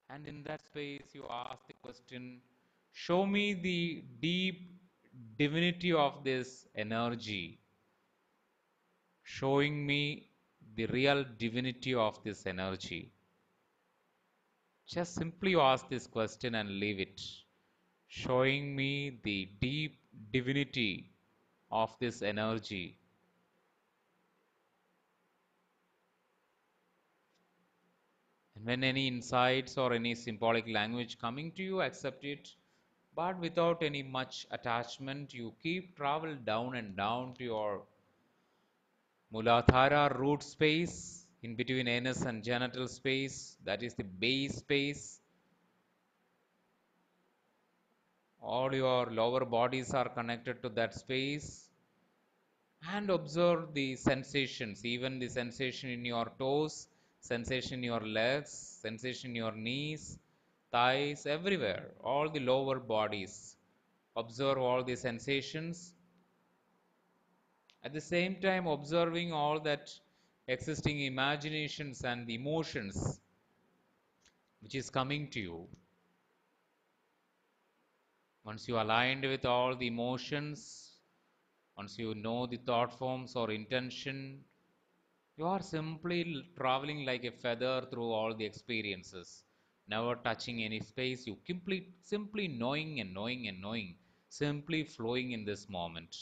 And in that space, you ask the question, show me the deep divinity of this energy, showing me the real divinity of this energy. Just simply ask this question and leave it. Showing me the deep divinity of this energy. And when any insights or any symbolic language coming to you, accept it. But without any much attachment, you keep travel down and down to your Muladhara root space, in between anus and genital space, that is the base space. All your lower bodies are connected to that space. And observe the sensations, even the sensation in your toes, sensation in your legs, sensation in your knees, thighs, everywhere, all the lower bodies. Observe all the sensations. At the same time, observing all that existing imaginations and emotions which is coming to you. Once you aligned with all the emotions, once you know the thought forms or intention, you are simply traveling like a feather through all the experiences, never touching any space. You simply knowing and knowing and knowing, simply flowing in this moment.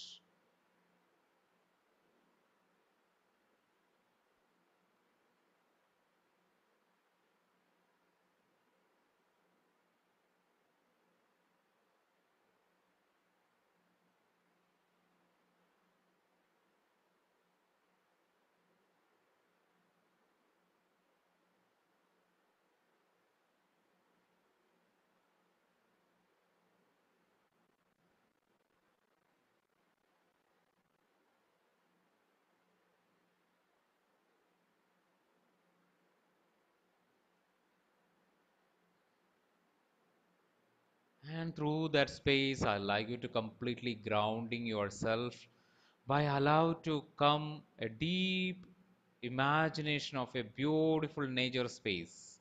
And through that space, I like you to completely grounding yourself by allow to come a deep imagination of a beautiful nature space.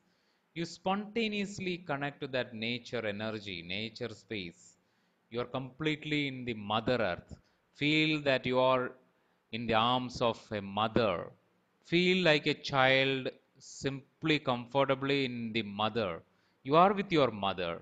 You spontaneously connect to that nature energy, nature space. You are completely in the Mother Earth. Feel that you are in the arms of a mother. Feel like a child simply comfortably in the mother. You are with your mother.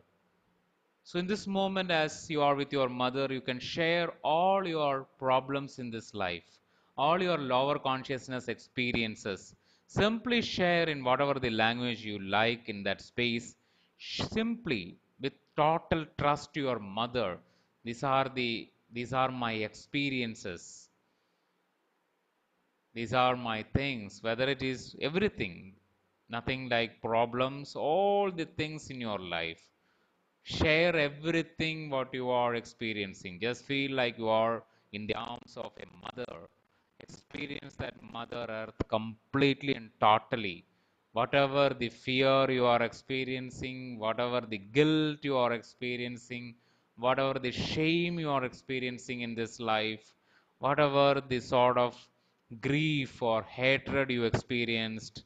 So, in this moment, as you are with your mother, you can share all your problems in this life, all your lower consciousness experiences. Simply share in whatever the language you like in that space. Simply, with total trust to your mother. These are my experiences. These are my things. Whether it is everything, nothing like problems, all the things in your life. Share everything what you are experiencing. Just feel like you are in the arms of a mother. Experience that Mother Earth completely and totally. Whatever the fear you are experiencing, whatever the guilt you are experiencing, whatever the shame you are experiencing in this life, whatever the sort of grief or hatred you experienced,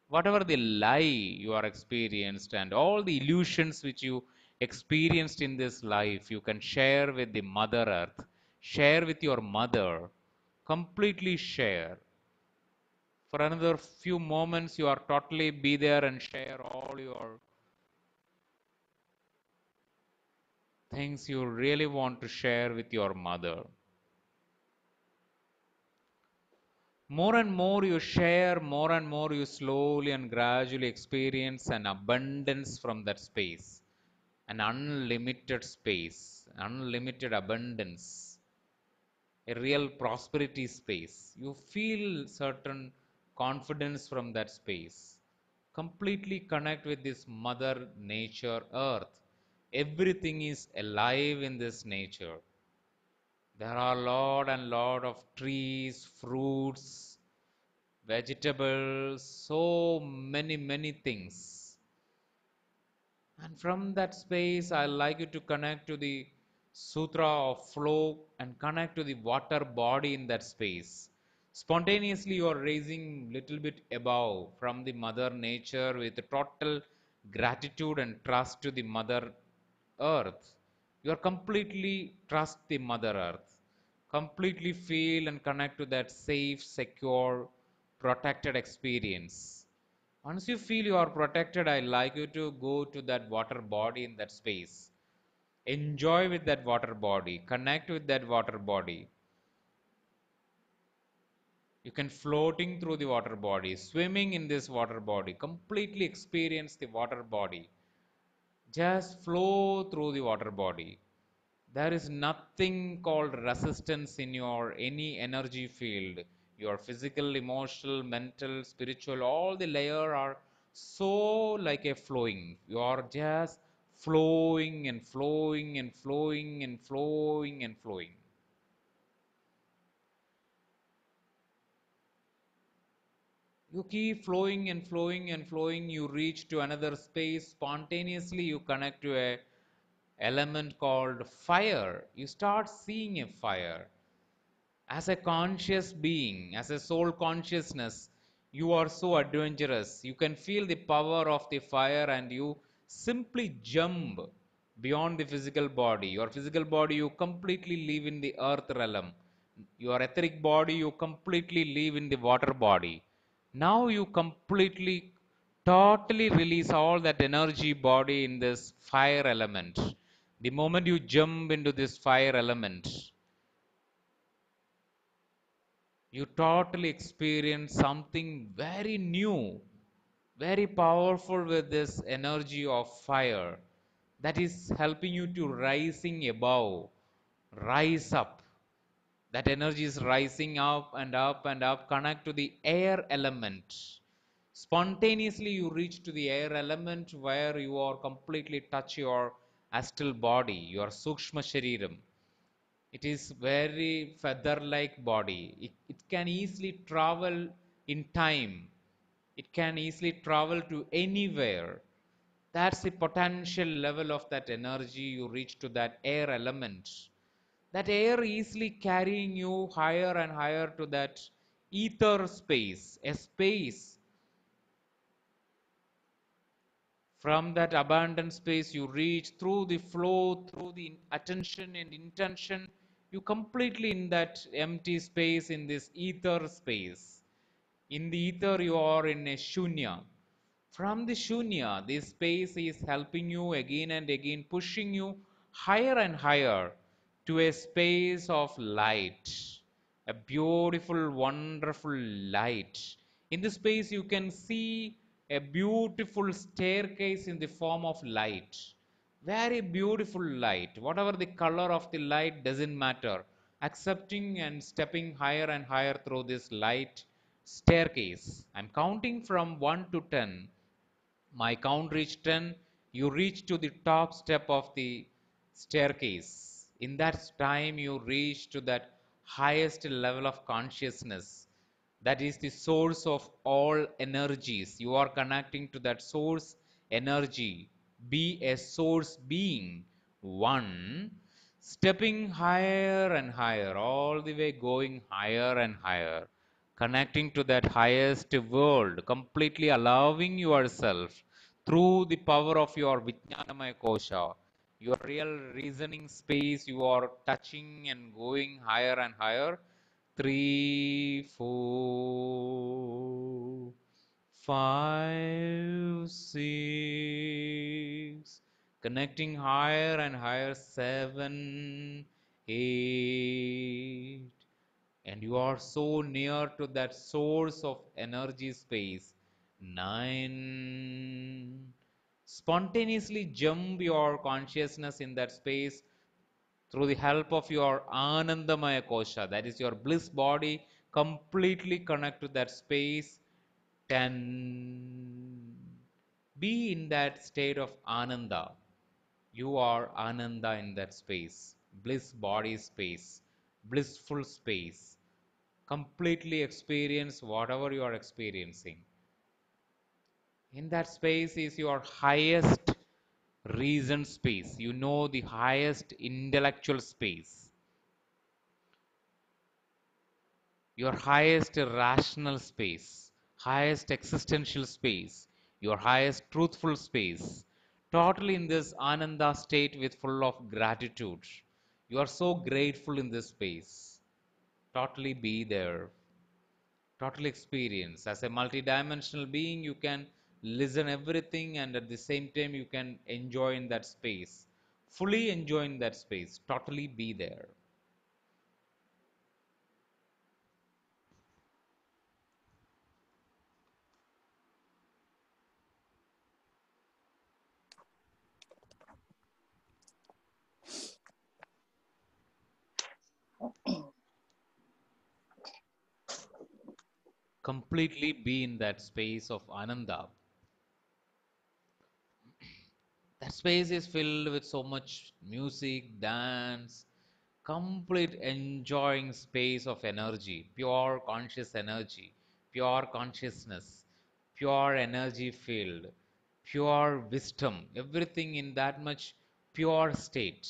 whatever the lie you are experienced and all the illusions which you experienced in this life, you can share with the Mother Earth, share with your mother, completely share. For another few moments, you are totally be there and share all your things you really want to share with your mother. More and more you share, more and more you slowly and gradually experience an abundance from that space, an unlimited space, unlimited abundance, a real prosperity space. You feel certain confidence from that space. Completely connect with this Mother Nature, Earth. Everything is alive in this nature. There are lot and lot of trees, fruits, vegetables, so many things. And from that space, I like you to connect to the Sutra of flow and connect to the water body in that space. Spontaneously, you are raising little bit above from the Mother Nature with total gratitude and trust to the Mother Earth. You are completely trust the Mother Earth. Completely feel and connect to that safe, secure, protected experience. Once you feel you are protected, I like you to go to that water body in that space. Enjoy with that water body. Connect with that water body. You can floating through the water body, swimming in this water body, completely experience the water body. Just flow through the water body. There is nothing called resistance in your any energy field. Your physical, emotional, mental, spiritual, all the layer are so like a flowing. You are just flowing and flowing and flowing and flowing and flowing. You keep flowing and flowing and flowing. You reach to another space. Spontaneously, you connect to a element called fire. You start seeing a fire. As a conscious being, as a soul consciousness, you are so adventurous. You can feel the power of the fire and you simply jump beyond the physical body. Your physical body, you completely live in the earth realm. Your etheric body, you completely live in the water body. Now you completely, totally release all that energy body in this fire element. The moment you jump into this fire element, you totally experience something very new, very powerful with this energy of fire that is helping you to rising above, rise up. That energy is rising up and up and up, connect to the air element. Spontaneously, you reach to the air element where you are completely touch your astral body, your Sukshma Shariram. It is very feather-like body. It can easily travel in time. It can easily travel to anywhere. That's the potential level of that energy you reach to that air element. That air easily carrying you higher and higher to that ether space, a space. From that abandoned space, you reach through the flow, through the attention and intention. You completely in that empty space, in this ether space. In the ether, you are in a shunya. From the shunya, this space is helping you again and again, pushing you higher and higher to a space of light, a beautiful, wonderful light. In this space, you can see a beautiful staircase in the form of light. Very beautiful light. Whatever the color of the light doesn't matter. Accepting and stepping higher and higher through this light staircase. I'm counting from 1 to 10. My count reached 10. You reach to the top step of the staircase. In that time, you reach to that highest level of consciousness. That is the source of all energies. You are connecting to that source energy. Be a source being. One, stepping higher and higher, all the way going higher and higher, connecting to that highest world, completely allowing yourself through the power of your Vijnanamaya Kosha, your real reasoning space, you are touching and going higher and higher. 3, 4, 5, 6, connecting higher and higher. 7, 8, and you are so near to that source of energy space. 9, spontaneously jump your consciousness in that space through the help of your Anandamaya Kosha, that is your bliss body, completely connect to that space. 10. Be in that state of Ananda. You are Ananda in that space, bliss body space, blissful space. Completely experience whatever you are experiencing. In that space is your highest reason space. You know the highest intellectual space, your highest rational space, highest existential space, your highest truthful space. Totally in this Ananda state with full of gratitude. You are so grateful in this space. Totally be there. Total experience. As a multidimensional being, you can listen everything and at the same time you can enjoy in that space. Fully enjoy in that space. Totally be there. Completely be in that space of Ananda. That space is filled with so much music, dance, complete enjoying space of energy, pure conscious energy, pure consciousness, pure energy field, pure wisdom, everything in that much pure state.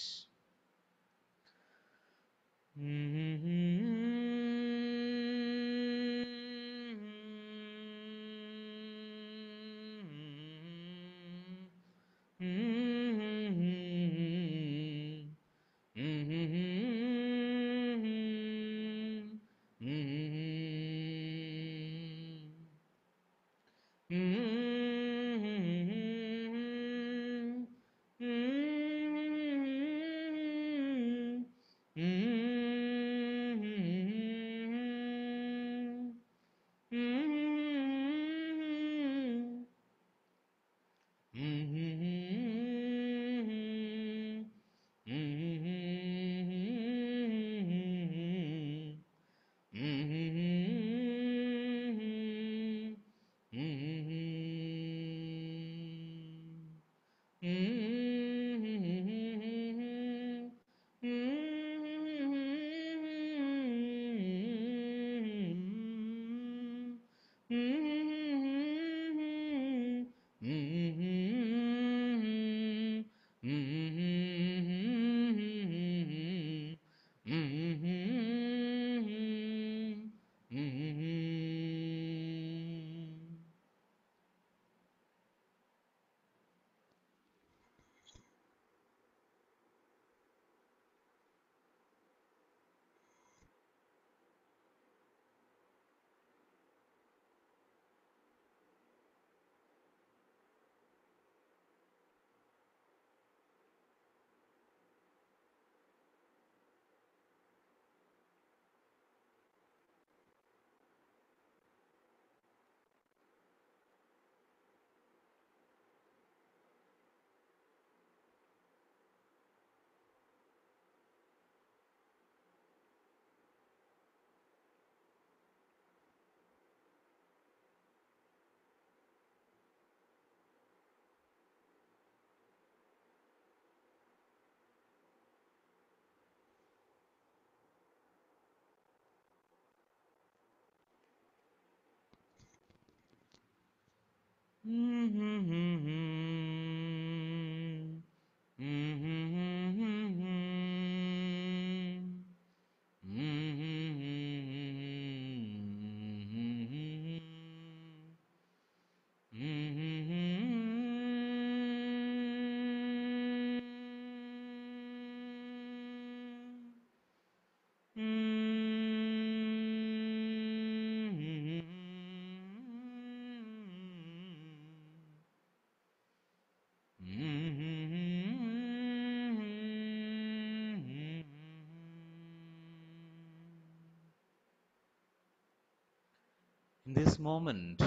In this moment,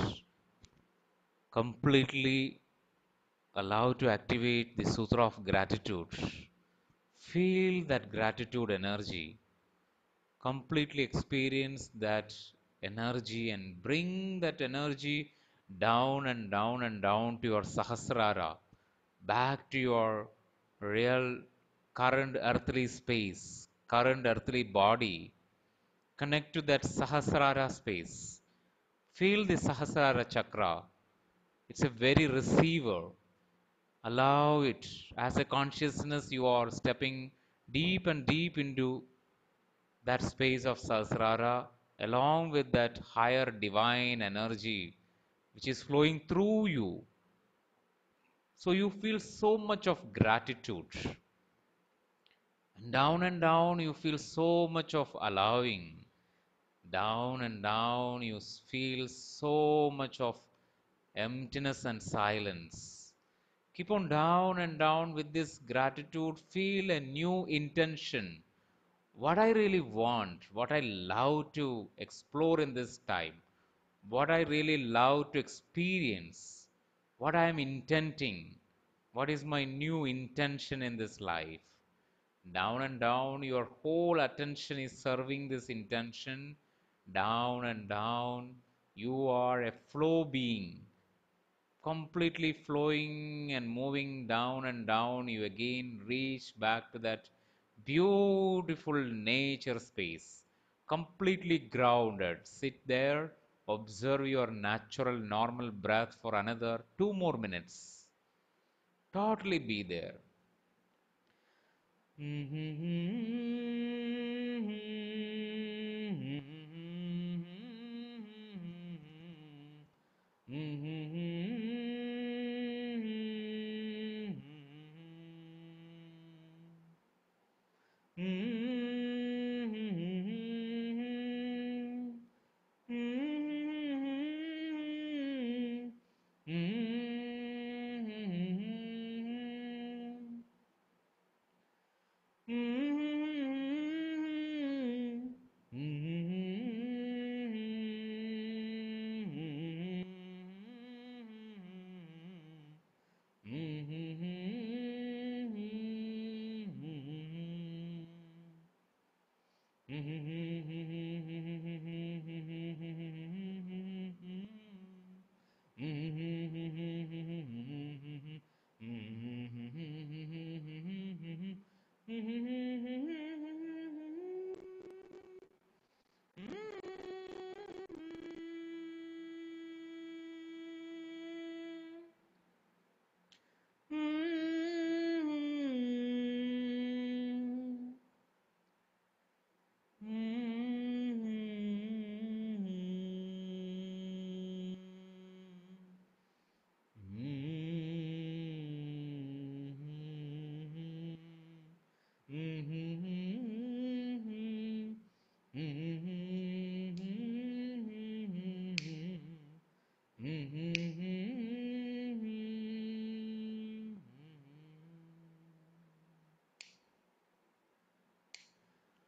completely allow to activate the Sutra of Gratitude. Feel that gratitude energy. Completely experience that energy and bring that energy down and down and down to your Sahasrara, back to your real current earthly space, current earthly body. Connect to that Sahasrara space. Feel the Sahasrara chakra. It's a very receiver. Allow it as a consciousness you are stepping deep and deep into that space of Sahasrara along with that higher divine energy which is flowing through you. So you feel so much of gratitude. And down you feel so much of allowing. Down and down you feel so much of emptiness and silence. Keep on down and down with this gratitude. Feel a new intention. What I really want, what I love to explore in this time, what I really love to experience, what I am intending, what is my new intention in this life. Down and down, your whole attention is serving this intention. Down and down, you are a flow being completely flowing and moving down and down, you again reach back to that beautiful nature space, completely grounded. Sit there, observe your natural, normal breath for another 2 more minutes. Totally be there.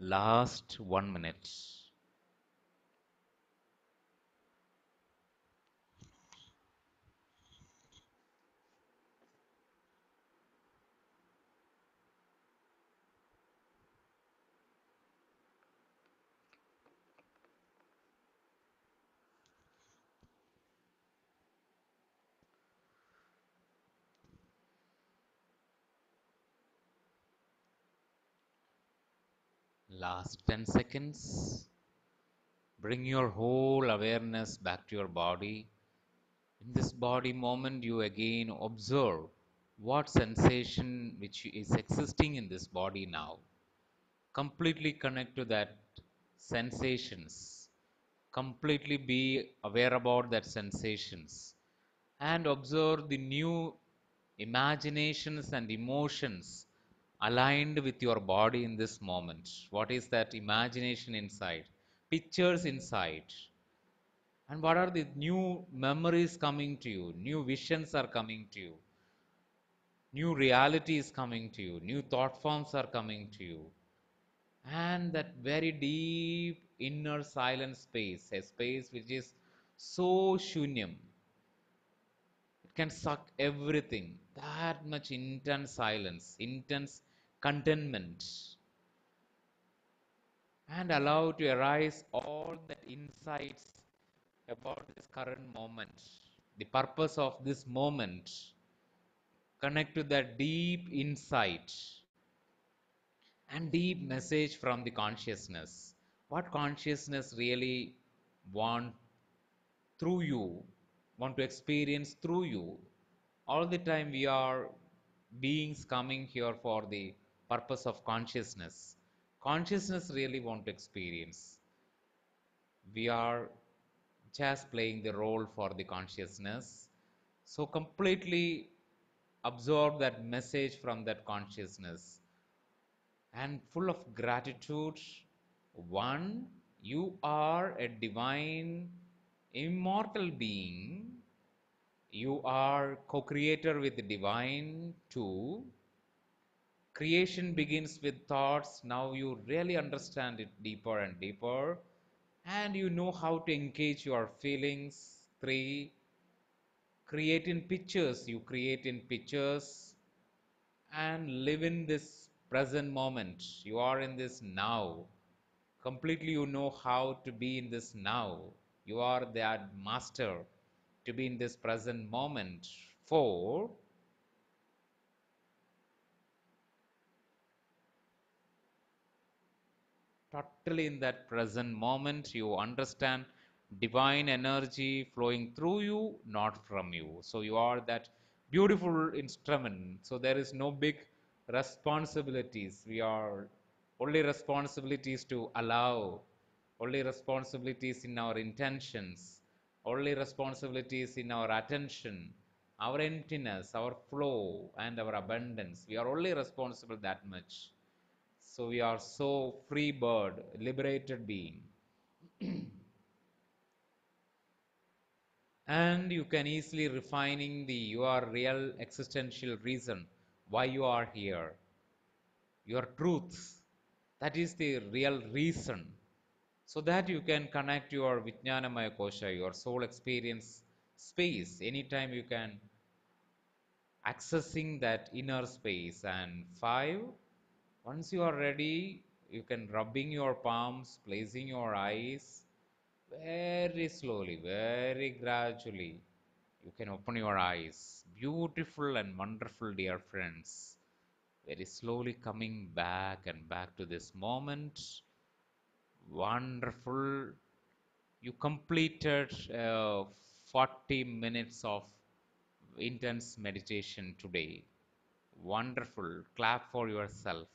Last 1 minute. Last 10 seconds. Bring your whole awareness back to your body. In this body moment, you again observe what sensation which is existing in this body now. Completely connect to that sensations. Completely be aware about that sensations and observe the new imaginations and emotions aligned with your body in this moment. What is that imagination inside? Pictures inside. And what are the new memories coming to you? New visions are coming to you. New reality is coming to you. New thought forms are coming to you. And that very deep inner silent space, a space which is so shunyam, it can suck everything. That much intense silence, intense contentment, and allow to arise all that insights about this current moment, the purpose of this moment. Connect to that deep insight and deep message from the consciousness. What consciousness really want through you, want to experience through you. All the time we are beings coming here for the purpose of consciousness. Consciousness really want to experience. We are just playing the role for the consciousness. So completely absorb that message from that consciousness and full of gratitude. One, you are a divine, immortal being. You are co-creator with the divine. Two, creation begins with thoughts. Now you really understand it deeper and deeper, and you know how to engage your feelings. Three, create in pictures. You create in pictures and live in this present moment. You are in this now. Completely, you know how to be in this now. You are that master to be in this present moment. Four, totally in that present moment, you understand divine energy flowing through you, not from you. So you are that beautiful instrument. So there is no big responsibilities. We are only responsibilities to allow, only responsibilities in our intentions, only responsibilities in our attention, our emptiness, our flow, and our abundance. We are only responsible that much. So we are so free bird, liberated being. And you can easily refining the your real existential reason why you are here. Your truth. That is the real reason. So that you can connect your Vijnanamaya Kosha, your soul experience space. Anytime you can accessing that inner space. And five, once you are ready, you can rubbing your palms, placing your eyes very slowly, very gradually. You can open your eyes. Beautiful and wonderful, dear friends. Very slowly coming back and back to this moment. Wonderful. You completed 40 minutes of intense meditation today. Wonderful. Clap for yourself.